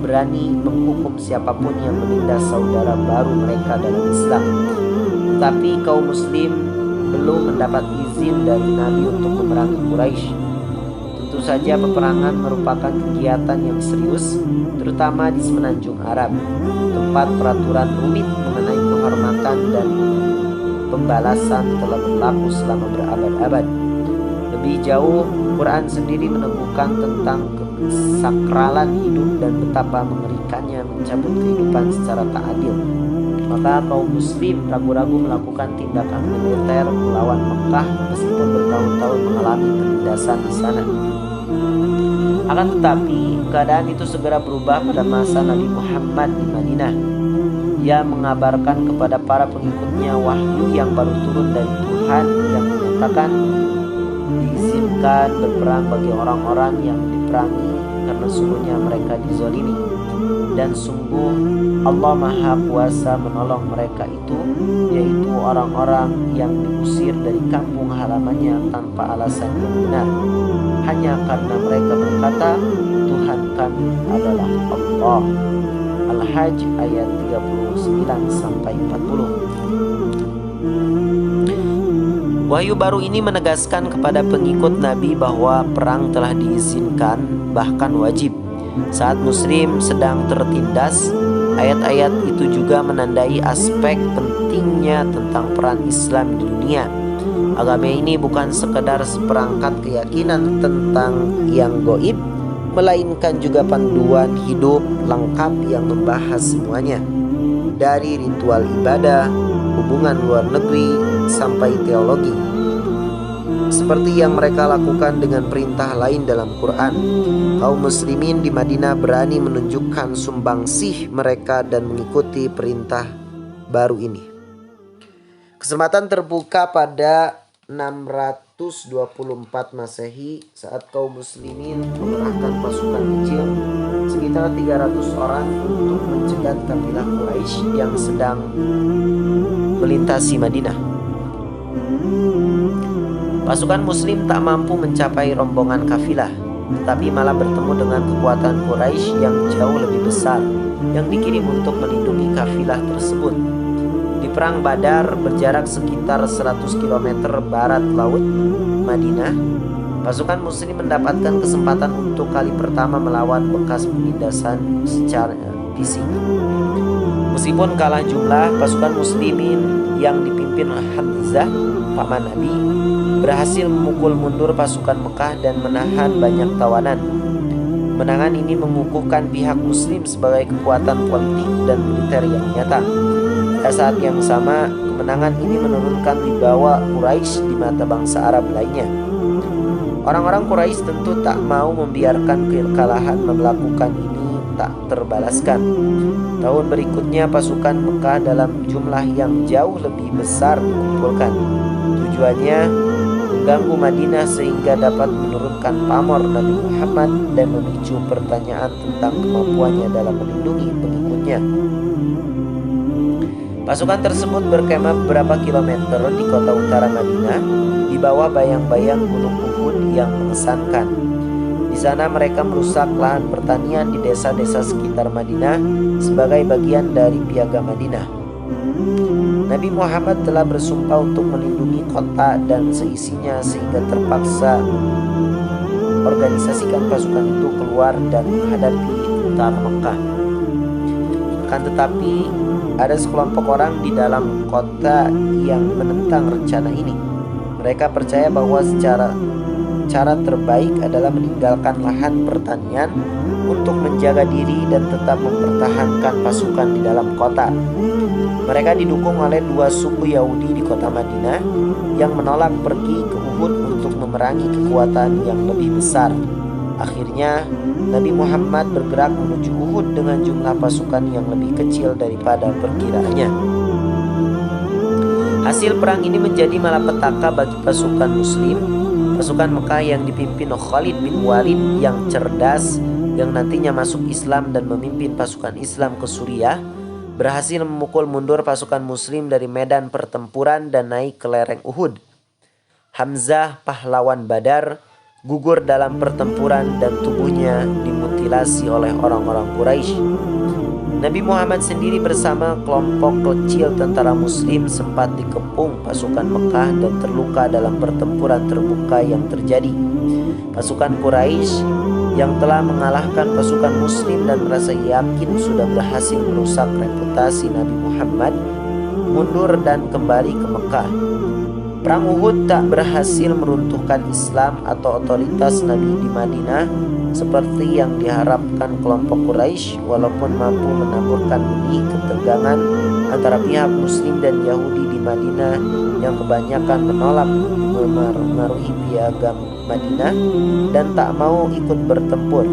berani menghukum siapapun yang menindas saudara baru mereka dalam Islam. Tetapi kaum Muslim belum mendapat izin dari Nabi untuk memerangi Quraisy. Tentu saja peperangan merupakan kegiatan yang serius, terutama di semenanjung Arab, tempat peraturan rumit mengenai kehormatan dan pembalasan telah berlaku selama berabad-abad. Lebih jauh, Quran sendiri meneguhkan tentang kesakralan hidup dan betapa mengerikannya mencabut kehidupan secara tak adil. Maka kaum Muslim ragu-ragu melakukan tindakan militer melawan Mekah meskipun bertahun-tahun mengalami penindasan di sana. Akan tetapi, keadaan itu segera berubah pada masa Nabi Muhammad di Madinah. Ia mengabarkan kepada para pengikutnya wahyu yang baru turun dari Tuhan yang menyatakan diizinkan berperang bagi orang-orang yang diperangi karena sungguhnya mereka dizalimi, dan sungguh Allah Maha Kuasa menolong mereka itu, yaitu orang-orang yang diusir dari kampung halamannya tanpa alasan yang benar, hanya karena mereka berkata Tuhan kami adalah Allah. Al-Hajj ayat 39-40. Wahyu baru ini menegaskan kepada pengikut Nabi bahwa perang telah diizinkan, bahkan wajib. Saat Muslim sedang tertindas, ayat-ayat itu juga menandai aspek pentingnya tentang peran Islam di dunia. Agama ini bukan sekedar seperangkat keyakinan tentang yang gaib, melainkan juga panduan hidup lengkap yang membahas semuanya, dari ritual ibadah, hubungan luar negeri, sampai teologi. Seperti yang mereka lakukan dengan perintah lain dalam Quran, kaum muslimin di Madinah berani menunjukkan sumbangsih mereka dan mengikuti perintah baru ini. Kesempatan terbuka pada 624 Masehi saat kaum muslimin mengerahkan pasukan kecil sekitar 300 orang untuk mencegat kabilah Quraisy yang sedang melintasi Madinah. Pasukan muslim tak mampu mencapai rombongan kafilah, tetapi malah bertemu dengan kekuatan Quraisy yang jauh lebih besar yang dikirim untuk melindungi kafilah tersebut. Di Perang Badar berjarak sekitar 100 km barat laut Madinah, pasukan muslim mendapatkan kesempatan untuk kali pertama melawan bekas penindasan secara fisik. Meskipun kalah jumlah, pasukan muslimin yang dipimpin oleh Hamzah, paman Nabi, berhasil memukul mundur pasukan Mekah dan menahan banyak tawanan. Kemenangan ini mengukuhkan pihak muslim sebagai kekuatan politik dan militer yang nyata. Pada saat yang sama, kemenangan ini menurunkan wibawa Quraisy di mata bangsa Arab lainnya. Orang-orang Quraisy tentu tak mau membiarkan kekalahan melakukan ini tak terbalaskan. Tahun berikutnya pasukan Mekah dalam jumlah yang jauh lebih besar dikumpulkan. Tujuannya mengganggu Madinah sehingga dapat menurunkan pamor Nabi Muhammad dan memicu pertanyaan tentang kemampuannya dalam melindungi pengikutnya. Pasukan tersebut berkemah beberapa kilometer di kota utara Madinah di bawah bayang-bayang gunung Uhud yang mengesankan. Di sana mereka merusak lahan pertanian di desa-desa sekitar Madinah sebagai bagian dari piagam Madinah. Nabi Muhammad telah bersumpah untuk melindungi kota dan seisinya sehingga terpaksa mengorganisasikan pasukan itu keluar dan menghadapi tentara Mekah. Akan tetapi ada sekelompok orang di dalam kota yang menentang rencana ini. Mereka percaya bahwa cara terbaik adalah meninggalkan lahan pertanian untuk menjaga diri dan tetap mempertahankan pasukan di dalam kota. Mereka didukung oleh dua suku Yahudi di kota Madinah yang menolak pergi ke Uhud untuk memerangi kekuatan yang lebih besar. Akhirnya Nabi Muhammad bergerak menuju Uhud dengan jumlah pasukan yang lebih kecil daripada perkiraannya. Hasil perang ini menjadi malapetaka bagi pasukan Muslim. Pasukan Mekah yang dipimpin Khalid bin Walid yang cerdas, yang nantinya masuk Islam dan memimpin pasukan Islam ke Suriah, berhasil memukul mundur pasukan Muslim dari medan pertempuran dan naik ke lereng Uhud. Hamzah, pahlawan Badar, gugur dalam pertempuran dan tubuhnya dimutilasi oleh orang-orang Quraisy. Nabi Muhammad sendiri bersama kelompok kecil tentara Muslim sempat dikepung pasukan Mekah dan terluka dalam pertempuran terbuka yang terjadi. Pasukan Quraisy yang telah mengalahkan pasukan Muslim dan merasa yakin sudah berhasil merusak reputasi Nabi Muhammad, mundur dan kembali ke Mekah. Perang Uhud tak berhasil meruntuhkan Islam atau otoritas Nabi di Madinah seperti yang diharapkan kelompok Quraisy, walaupun mampu menaburkan benih ketegangan antara pihak Muslim dan Yahudi di Madinah yang kebanyakan menolak memengaruhi piagam Madinah dan tak mau ikut bertempur.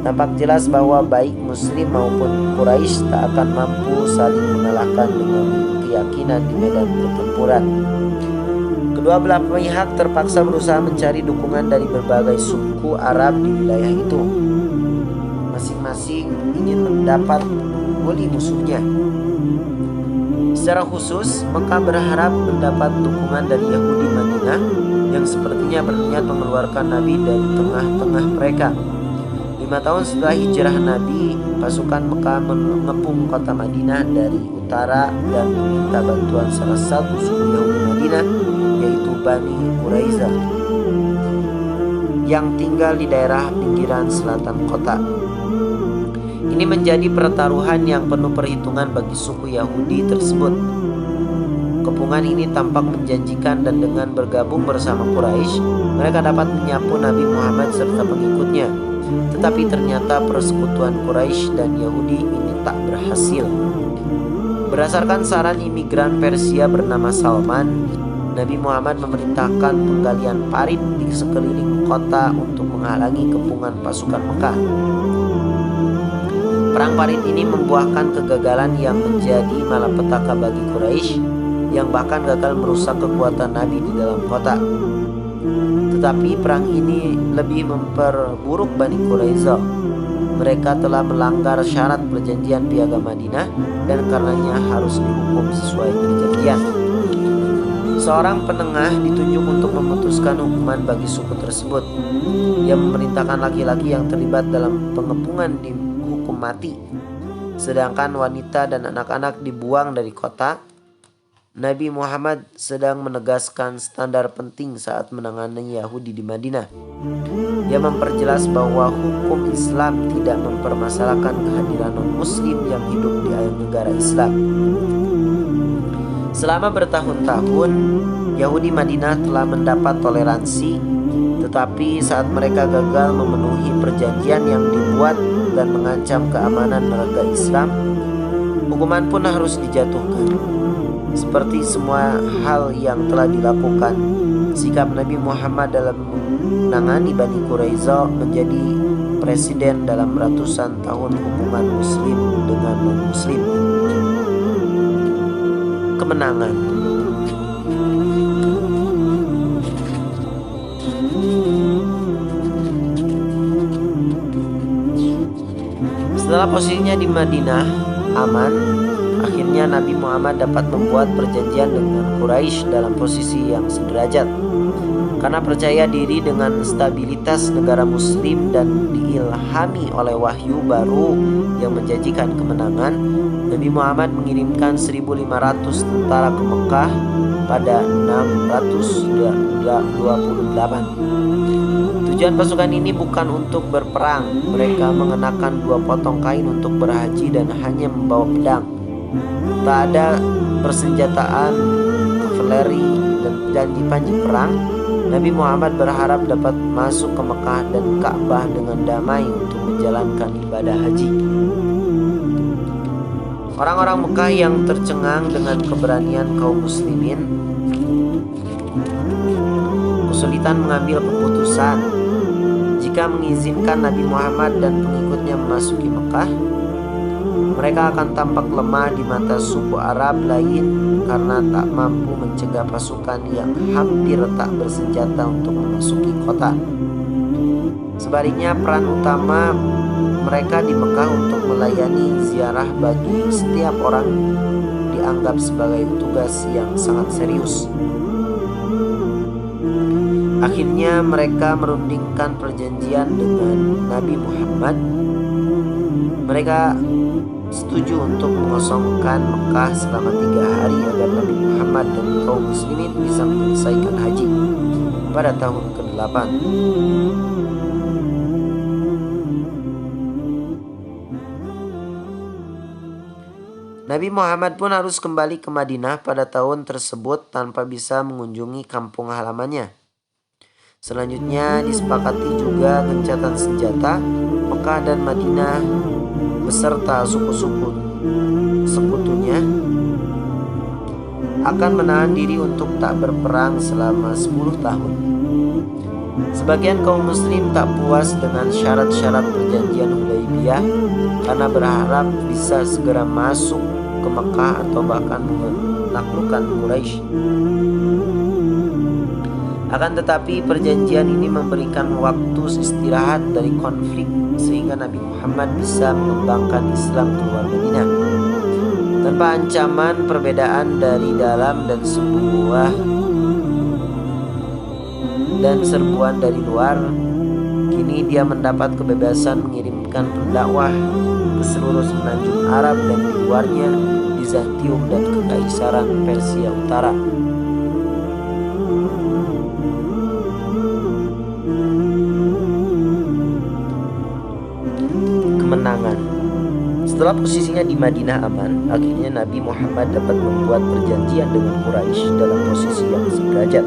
Tampak jelas bahwa baik Muslim maupun Quraisy tak akan mampu saling mengalahkan dengan keyakinan di medan pertempuran. Kedua belah pihak terpaksa berusaha mencari dukungan dari berbagai suku Arab di wilayah itu. Masing-masing ingin mendapat mengungguli musuhnya. Secara khusus, Mekah berharap mendapat dukungan dari Yahudi Madinah yang sepertinya berniat mengeluarkan Nabi dari tengah-tengah mereka. 5 tahun setelah hijrah Nabi, pasukan Mekah mengepung kota Madinah dari utara dan meminta bantuan salah satu suku Yahudi Madinah, yaitu Bani Quraiza, yang tinggal di daerah pinggiran selatan kota. Ini menjadi pertaruhan yang penuh perhitungan bagi suku Yahudi tersebut. Kepungan ini tampak menjanjikan dan dengan bergabung bersama Quraisy, mereka dapat menyapu Nabi Muhammad serta pengikutnya. Tetapi ternyata persekutuan Quraisy dan Yahudi ini tak berhasil. Berdasarkan saran imigran Persia bernama Salman, Nabi Muhammad memerintahkan penggalian parit di sekeliling kota untuk menghalangi kepungan pasukan Mekah. Perang parit ini membuahkan kegagalan yang menjadi malapetaka bagi Quraisy, yang bahkan gagal merusak kekuatan Nabi di dalam kota. Tetapi perang ini lebih memperburuk Bani Quraiza. Mereka telah melanggar syarat perjanjian piagam Madinah dan karenanya harus dihukum sesuai perjanjian. Seorang penengah ditunjuk untuk memutuskan hukuman bagi suku tersebut. Ia memerintahkan laki-laki yang terlibat dalam pengepungan dihukum mati, sedangkan wanita dan anak-anak dibuang dari kota. Nabi Muhammad sedang menegaskan standar penting saat menangani Yahudi di Madinah. Ia memperjelas bahwa hukum Islam tidak mempermasalahkan kehadiran non-Muslim yang hidup di negara Islam. Selama bertahun-tahun, Yahudi Madinah telah mendapat toleransi, tetapi saat mereka gagal memenuhi perjanjian yang dibuat dan mengancam keamanan warga Islam, hukuman pun harus dijatuhkan. Seperti semua hal yang telah dilakukan, sikap Nabi Muhammad dalam menangani Bani Quraiza menjadi presiden dalam ratusan tahun hubungan Muslim dengan non-Muslim. Kemenangan. Setelah posisinya di Madinah aman, akhirnya Nabi Muhammad dapat membuat perjanjian dengan Quraisy dalam posisi yang sederajat. Karena percaya diri dengan stabilitas negara Muslim dan diilhami oleh wahyu baru yang menjanjikan kemenangan, Nabi Muhammad mengirimkan 1.500 tentara ke Mekah pada 628. Tujuan pasukan ini bukan untuk berperang. Mereka mengenakan 2 potong kain untuk berhaji dan hanya membawa pedang. Tak ada persenjataan, kavaleri, dan janji-janji perang. Nabi Muhammad berharap dapat masuk ke Mekah dan Ka'bah dengan damai untuk menjalankan ibadah haji. Orang-orang Mekah yang tercengang dengan keberanian kaum muslimin kesulitan mengambil keputusan. Jika mengizinkan Nabi Muhammad dan pengikutnya memasuki Mekah, mereka akan tampak lemah di mata suku Arab lain karena tak mampu mencegah pasukan yang hampir tak bersenjata untuk memasuki kota. Sebaliknya, peran utama mereka di Mekah untuk melayani ziarah bagi setiap orang dianggap sebagai tugas yang sangat serius. Akhirnya mereka merundingkan perjanjian dengan Nabi Muhammad. Mereka setuju untuk mengosongkan Mekah selama 3 hari agar Nabi Muhammad dan kaum muslimin bisa menyelesaikan haji pada tahun ke-8. Nabi Muhammad pun harus kembali ke Madinah pada tahun tersebut tanpa bisa mengunjungi kampung halamannya. Selanjutnya disepakati juga gencatan senjata. Mekah dan Madinah beserta suku-suku sekutunya akan menahan diri untuk tak berperang selama 10 tahun. Sebagian kaum muslim tak puas dengan syarat-syarat perjanjian Hudaybiyah karena berharap bisa segera masuk ke Mekah atau bahkan menaklukkan Quraisy. Akan tetapi perjanjian ini memberikan waktu istirahat dari konflik sehingga Nabi Muhammad bisa mengembangkan Islam keluar Madinah. Tanpa ancaman perbedaan dari dalam dan serbuan dari luar, kini dia mendapat kebebasan mengirimkan pendakwah ke seluruh semenanjung Arab dan di luarnya, Bizantium dan Kekaisaran Persia Utara. Kemenangan. Setelah posisinya di Madinah aman, akhirnya Nabi Muhammad dapat membuat perjanjian dengan Quraisy dalam posisi yang sederajat.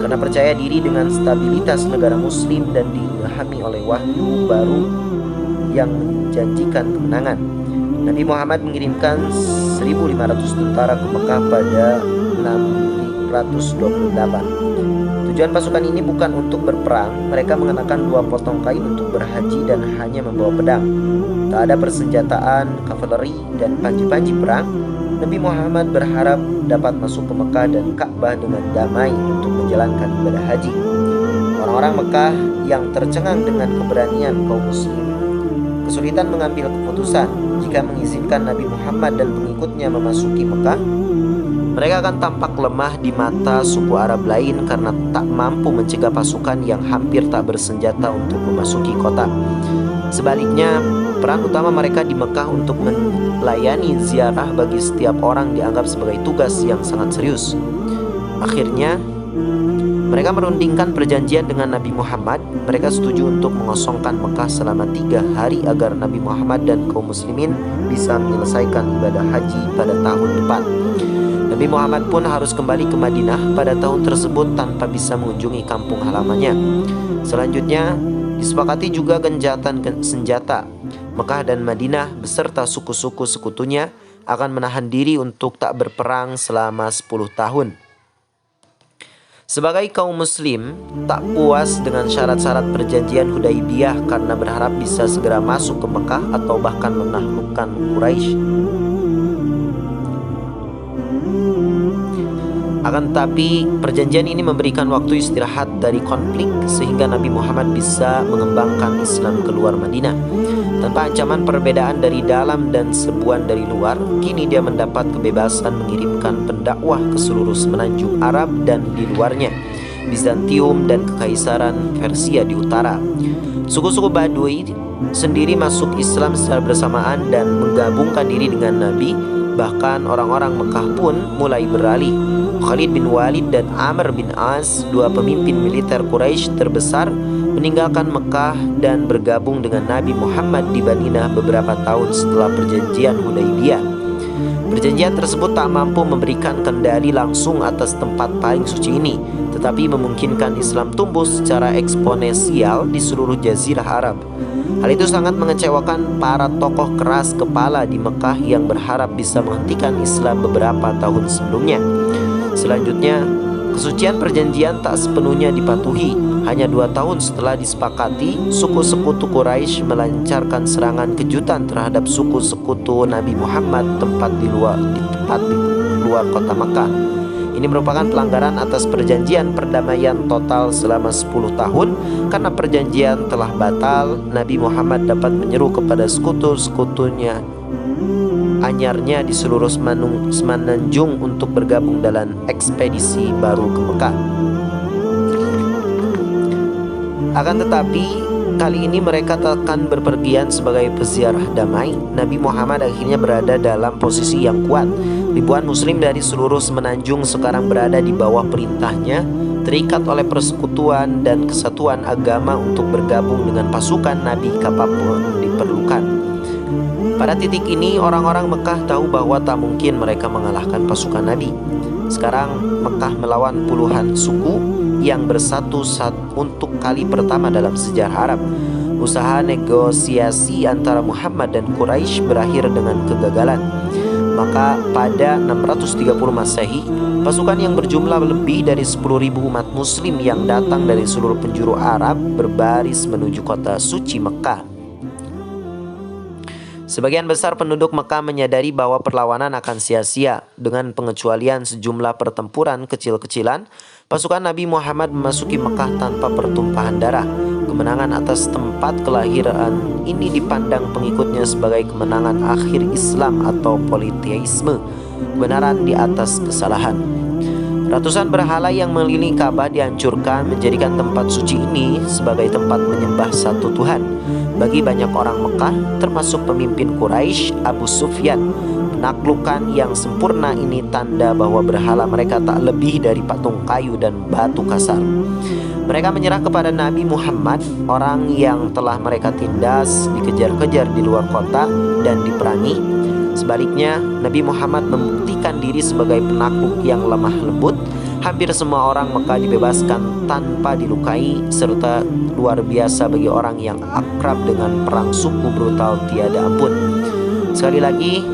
Karena percaya diri dengan stabilitas negara muslim dan diilhami oleh wahyu baru yang menjanjikan kemenangan, Nabi Muhammad mengirimkan 1.500 tentara ke Mekah pada 628. Tujuan pasukan ini bukan untuk berperang. Mereka mengenakan 2 potong kain untuk berhaji dan hanya membawa pedang. Tak ada persenjataan, kavaleri, dan panji-panji perang. Nabi Muhammad berharap dapat masuk ke Mekah dan Ka'bah dengan damai untuk menjalankan ibadah haji. Orang-orang Mekah yang tercengang dengan keberanian kaum muslim kesulitan mengambil keputusan. Jika mengizinkan Nabi Muhammad dan pengikutnya memasuki Mekah, mereka akan tampak lemah di mata suku Arab lain karena tak mampu mencegah pasukan yang hampir tak bersenjata untuk memasuki kota. Sebaliknya, peran utama mereka di Mekah untuk melayani ziarah bagi setiap orang dianggap sebagai tugas yang sangat serius. Akhirnya, mereka merundingkan perjanjian dengan Nabi Muhammad. Mereka setuju untuk mengosongkan Mekah selama 3 hari agar Nabi Muhammad dan kaum muslimin bisa menyelesaikan ibadah haji pada tahun depan. Nabi Muhammad pun harus kembali ke Madinah pada tahun tersebut tanpa bisa mengunjungi kampung halamannya. Selanjutnya disepakati juga gencatan senjata. Mekah dan Madinah beserta suku-suku sekutunya akan menahan diri untuk tak berperang selama 10 tahun. Sebagai kaum muslim tak puas dengan syarat-syarat perjanjian Hudaybiyah karena berharap bisa segera masuk ke Mekah atau bahkan menaklukkan Quraisy. Akan tetapi perjanjian ini memberikan waktu istirahat dari konflik sehingga Nabi Muhammad bisa mengembangkan Islam keluar Madinah. Tanpa ancaman perbedaan dari dalam dan serbuan dari luar, kini dia mendapat kebebasan mengirimkan pendakwah ke seluruh semenanjung Arab dan di luarnya, Bizantium dan Kekaisaran Persia di utara. Suku-suku Badui sendiri masuk Islam secara bersamaan dan menggabungkan diri dengan Nabi. Bahkan orang-orang Mekah pun mulai beralih. Khalid bin Walid dan Amr bin As, 2 pemimpin militer Quraisy terbesar, meninggalkan Mekah dan bergabung dengan Nabi Muhammad di Madinah beberapa tahun setelah perjanjian Hudaybiyah. Perjanjian tersebut tak mampu memberikan kendali langsung atas tempat paling suci ini, tetapi memungkinkan Islam tumbuh secara eksponensial di seluruh jazirah Arab. Hal itu sangat mengecewakan para tokoh keras kepala di Mekah yang berharap bisa menghentikan Islam beberapa tahun sebelumnya. Selanjutnya, kesucian perjanjian tak sepenuhnya dipatuhi. Hanya 2 tahun setelah disepakati, suku sekutu Quraisy melancarkan serangan kejutan terhadap suku sekutu Nabi Muhammad tempat di luar kota Makkah. Ini merupakan pelanggaran atas perjanjian perdamaian total selama 10 tahun. Karena perjanjian telah batal, Nabi Muhammad dapat menyeru kepada sekutu-sekutunya anyarnya di seluruh semenanjung untuk bergabung dalam ekspedisi baru ke Mekah. Akan tetapi, kali ini mereka akan berpergian sebagai peziarah damai. Nabi Muhammad akhirnya berada dalam posisi yang kuat. Ribuan muslim dari seluruh semenanjung sekarang berada di bawah perintahnya, terikat oleh persekutuan dan kesatuan agama untuk bergabung dengan pasukan Nabi kapanpun diperlukan. Pada titik ini, orang-orang Mekah tahu bahwa tak mungkin mereka mengalahkan pasukan Nabi. Sekarang Mekah melawan puluhan suku yang bersatu untuk kali pertama dalam sejarah Arab. Usaha negosiasi antara Muhammad dan Quraisy berakhir dengan kegagalan. Maka pada 630 Masehi, pasukan yang berjumlah lebih dari 10.000 umat muslim yang datang dari seluruh penjuru Arab berbaris menuju kota suci Mekah. Sebagian besar penduduk Mekah menyadari bahwa perlawanan akan sia-sia. Dengan pengecualian sejumlah pertempuran kecil-kecilan, pasukan Nabi Muhammad memasuki Mekah tanpa pertumpahan darah. Kemenangan atas tempat kelahiran ini dipandang pengikutnya sebagai kemenangan akhir Islam atau politeisme, kebenaran di atas kesalahan. Ratusan berhala yang mengelilingi Ka'bah dihancurkan, menjadikan tempat suci ini sebagai tempat menyembah satu Tuhan. Bagi banyak orang Mekah, termasuk pemimpin Quraisy, Abu Sufyan, penaklukan yang sempurna ini tanda bahwa berhala mereka tak lebih dari patung kayu dan batu kasar. Mereka menyerah kepada Nabi Muhammad, orang yang telah mereka tindas, dikejar-kejar di luar kota dan diperangi. Sebaliknya, Nabi Muhammad membuktikan diri sebagai penakluk yang lemah lembut. Hampir semua orang Mekah dibebaskan tanpa dilukai, serta luar biasa bagi orang yang akrab dengan perang suku brutal tiada ampun. Sekali lagi,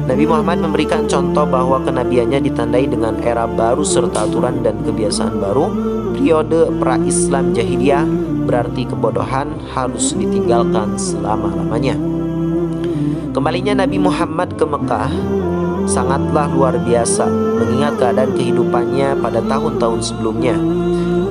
Nabi Muhammad memberikan contoh bahwa kenabiannya ditandai dengan era baru serta aturan dan kebiasaan baru. Periode pra-Islam jahiliyah berarti kebodohan harus ditinggalkan selama-lamanya. Kembalinya Nabi Muhammad ke Mekah sangatlah luar biasa, mengingat keadaan kehidupannya pada tahun-tahun sebelumnya.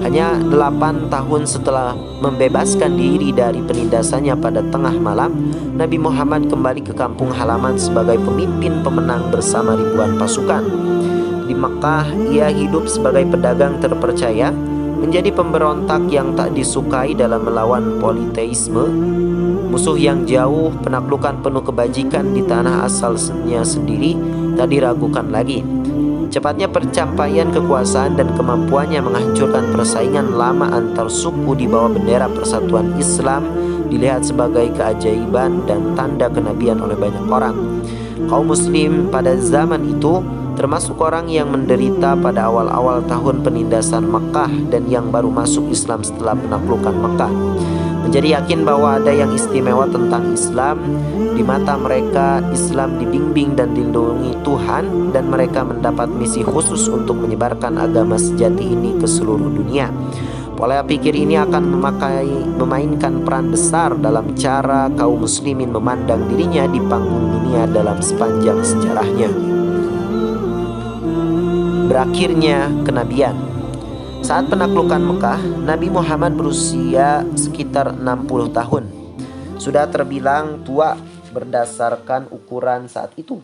Hanya 8 tahun setelah membebaskan diri dari penindasannya pada tengah malam, Nabi Muhammad kembali ke kampung halaman sebagai pemimpin pemenang bersama ribuan pasukan. Di Mekah, ia hidup sebagai pedagang terpercaya, menjadi pemberontak yang tak disukai dalam melawan politeisme, musuh yang jauh. Penaklukan penuh kebajikan di tanah asalnya sendiri tak diragukan lagi. Cepatnya pencapaian kekuasaan dan kemampuannya menghancurkan persaingan lama antar suku di bawah bendera persatuan Islam dilihat sebagai keajaiban dan tanda kenabian oleh banyak orang. Kaum muslim pada zaman itu termasuk orang yang menderita pada awal-awal tahun penindasan Mekah dan yang baru masuk Islam setelah penaklukan Mekah, menjadi yakin bahwa ada yang istimewa tentang Islam. Di mata mereka, Islam dibimbing dan dilindungi Tuhan, dan mereka mendapat misi khusus untuk menyebarkan agama sejati ini ke seluruh dunia. Pola pikir ini akan memainkan peran besar dalam cara kaum muslimin memandang dirinya di panggung dunia dalam sepanjang sejarahnya. Berakhirnya kenabian. Saat penaklukan Mekah, Nabi Muhammad berusia sekitar 60 tahun. Sudah terbilang tua berdasarkan ukuran saat itu.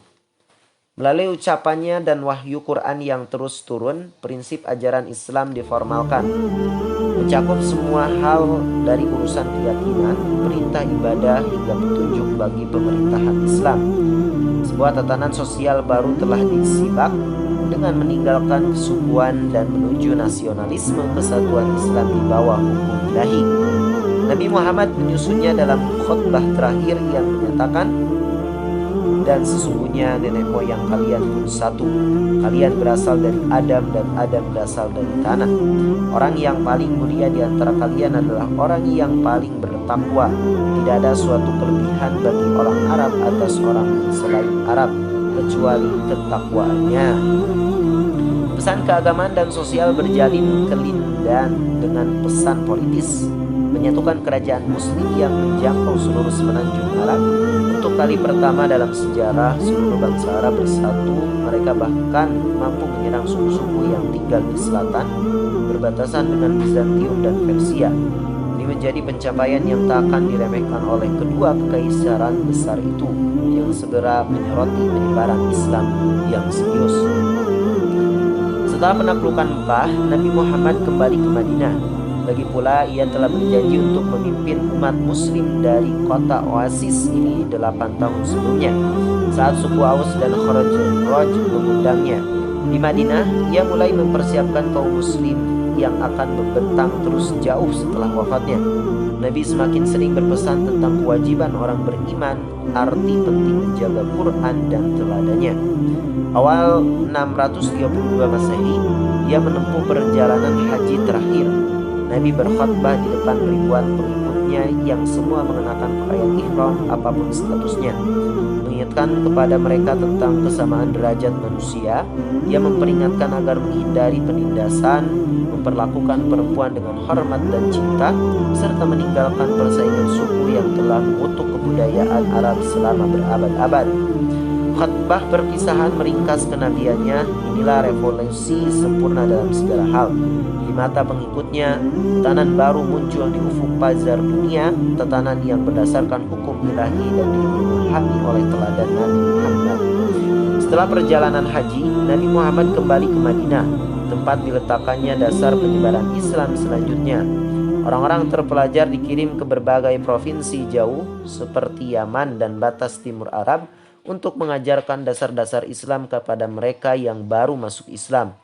Melalui ucapannya dan wahyu Quran yang terus turun, prinsip ajaran Islam diformalkan, mencakup semua hal dari urusan keyakinan, perintah ibadah hingga petunjuk bagi pemerintahan Islam. Sebuah tatanan sosial baru telah disibak dengan meninggalkan kesukuan dan menuju nasionalisme, kesatuan Islam di bawah hukum ilahi. Nabi Muhammad menyusunnya dalam khutbah terakhir yang menyatakan, dan sesungguhnya nenek moyang kalian pun satu. Kalian berasal dari Adam dan Adam berasal dari tanah. Orang yang paling mulia di antara kalian adalah orang yang paling bertakwa. Tidak ada suatu kelebihan bagi orang Arab atas orang selain Arab kecuali ketakwaannya. Pesan keagamaan dan sosial berjalin kelindan dengan pesan politis, menyatukan kerajaan muslim yang menjangkau seluruh semenanjung Arab. Untuk kali pertama dalam sejarah seluruh bangsa Arab bersatu. Mereka bahkan mampu menyerang suku-suku yang tinggal di selatan berbatasan dengan Bizantium dan Persia. Ini menjadi pencapaian yang tak akan diremehkan oleh kedua kekaisaran besar itu yang segera menyoroti penyebaran Islam yang serius. Setelah penaklukan Mekah, Nabi Muhammad kembali ke Madinah. Lagi pula ia telah berjanji untuk memimpin umat muslim dari kota oasis ini 8 tahun sebelumnya, saat suku Aus dan Khazraj mengundangnya. Di Madinah, ia mulai mempersiapkan kaum muslim yang akan membentang terus jauh setelah wafatnya. Nabi semakin sering berpesan tentang kewajiban orang beriman, arti penting menjaga Quran dan teladannya. Awal 632 Masehi, ia menempuh perjalanan haji terakhir. Nabi berkhutbah di depan ribuan pengikutnya yang semua mengenakan pakaian ihram apapun statusnya. Mengingatkan kepada mereka tentang kesamaan derajat manusia, ia memperingatkan agar menghindari penindasan, memperlakukan perempuan dengan hormat dan cinta, serta meninggalkan persaingan suku yang telah mengutuk kebudayaan Arab selama berabad-abad. Khutbah perpisahan meringkas kenabiannya. Inilah revolusi sempurna dalam segala hal. Di mata pengikutnya, tatanan baru muncul di ufuk pazar dunia, tatanan yang berdasarkan hukum ilahi dan diilhami oleh teladan Nabi Muhammad. Setelah perjalanan haji, Nabi Muhammad kembali ke Madinah, tempat diletakkannya dasar penyebaran Islam selanjutnya. Orang-orang terpelajar dikirim ke berbagai provinsi jauh seperti Yaman dan batas timur Arab untuk mengajarkan dasar-dasar Islam kepada mereka yang baru masuk Islam.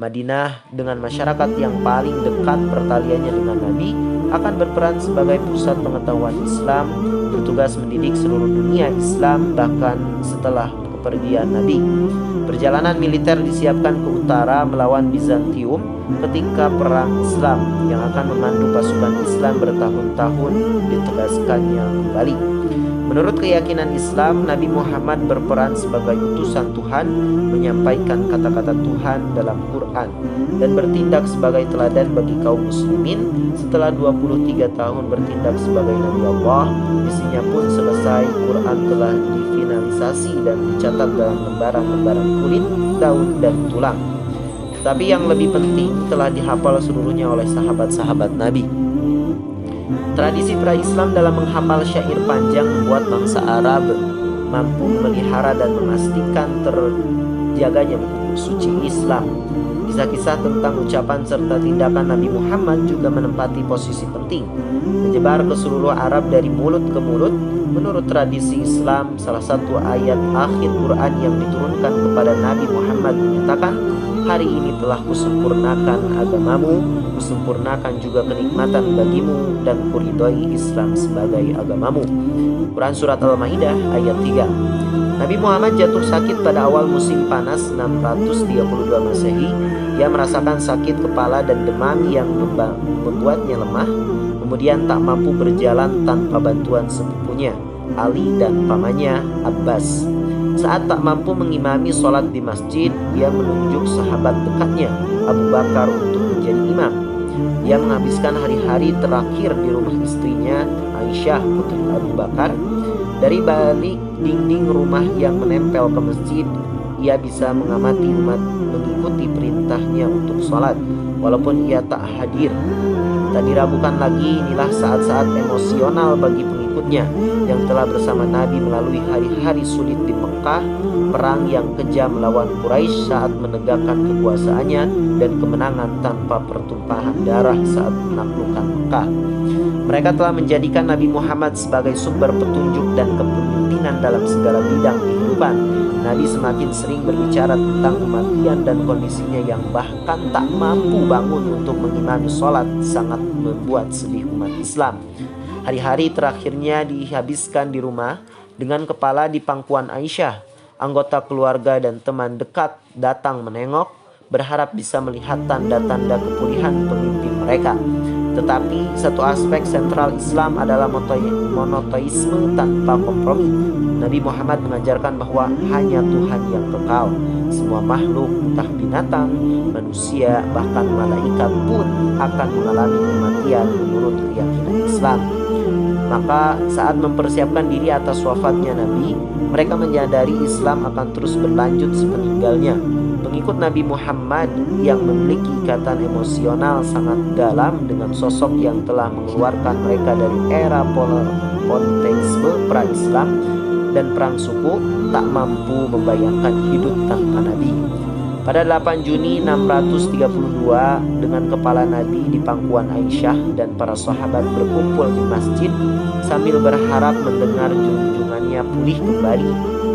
Madinah dengan masyarakat yang paling dekat pertaliannya dengan Nabi akan berperan sebagai pusat pengetahuan Islam, bertugas mendidik seluruh dunia Islam bahkan setelah kepergian Nabi. Perjalanan militer disiapkan ke utara melawan Bizantium ketika perang Islam yang akan memandu pasukan Islam bertahun-tahun ditegaskannya kembali. Menurut keyakinan Islam, Nabi Muhammad berperan sebagai utusan Tuhan, menyampaikan kata-kata Tuhan dalam Quran, dan bertindak sebagai teladan bagi kaum muslimin. Setelah 23 tahun bertindak sebagai Nabi Allah, misinya pun selesai. Quran telah difinalisasi dan dicatat dalam lembaran-lembaran kulit, daun, dan tulang. Tapi yang lebih penting, telah dihafal seluruhnya oleh sahabat-sahabat Nabi. Tradisi pra-Islam dalam menghafal syair panjang membuat bangsa Arab mampu memelihara dan memastikan terjaganya buku suci Islam. Kisah-kisah tentang ucapan serta tindakan Nabi Muhammad juga menempati posisi penting, menyebar ke seluruh Arab dari mulut ke mulut. Menurut tradisi Islam, salah satu ayat akhir Quran yang diturunkan kepada Nabi Muhammad menyatakan, "Hari ini telah kusempurnakan agamamu, kusempurnakan juga kenikmatan bagimu, dan kuridhoi Islam sebagai agamamu." Quran Surat Al-Maidah ayat 3. Nabi Muhammad jatuh sakit pada awal musim panas 632 Masehi. Ia merasakan sakit kepala dan demam yang membuatnya lemah, kemudian tak mampu berjalan tanpa bantuan sepupunya Ali dan pamannya Abbas. Saat tak mampu mengimami sholat di masjid, ia menunjuk sahabat dekatnya Abu Bakar untuk menjadi imam. Ia menghabiskan hari-hari terakhir di rumah istrinya Aisyah putri Abu Bakar. Dari balik dinding rumah yang menempel ke masjid, ia bisa mengamati umat mengikuti perintahnya untuk sholat walaupun ia tak hadir. Tak diragukan lagi, inilah saat-saat emosional bagi pengikutnya yang telah bersama Nabi melalui hari-hari sulit di Mekah, perang yang kejam melawan Quraisy saat menegakkan kekuasaannya, dan kemenangan tanpa pertumpahan darah saat menaklukkan Mekah. Mereka telah menjadikan Nabi Muhammad sebagai sumber petunjuk dan kepemimpinan kepemimpinan dalam segala bidang kehidupan. Nabi semakin sering berbicara tentang kematian dan kondisinya yang bahkan tak mampu bangun untuk mengimami sholat sangat membuat sedih umat Islam. Hari-hari terakhirnya dihabiskan di rumah dengan kepala di pangkuan Aisyah. Anggota keluarga dan teman dekat datang menengok, berharap bisa melihat tanda-tanda kepulihan pemimpin mereka. Tetapi satu aspek sentral Islam adalah monoteisme tanpa kompromi. Nabi Muhammad mengajarkan bahwa hanya Tuhan yang kekal. Semua makhluk, entah binatang, manusia, bahkan malaikat pun akan mengalami kematian menurut keyakinan Islam. Maka saat mempersiapkan diri atas wafatnya Nabi, mereka menyadari Islam akan terus berlanjut sepeninggalnya. Pengikut Nabi Muhammad yang memiliki ikatan emosional sangat dalam dengan sosok yang telah mengeluarkan mereka dari era politeisme pra-Islam dan perang suku tak mampu membayangkan hidup tanpa Nabi. Pada 8 Juni 632, dengan kepala Nabi di pangkuan Aisyah dan para sahabat berkumpul di masjid sambil berharap mendengar junjungannya pulih kembali.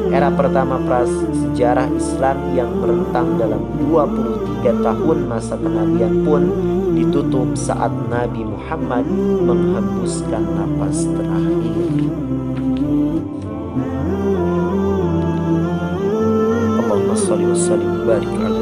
Era pertama prasejarah Islam yang merentang dalam 23 tahun masa kenabian pun ditutup saat Nabi Muhammad menghembuskan napas terakhir. Allahumma shalli wa sallim wa barik ala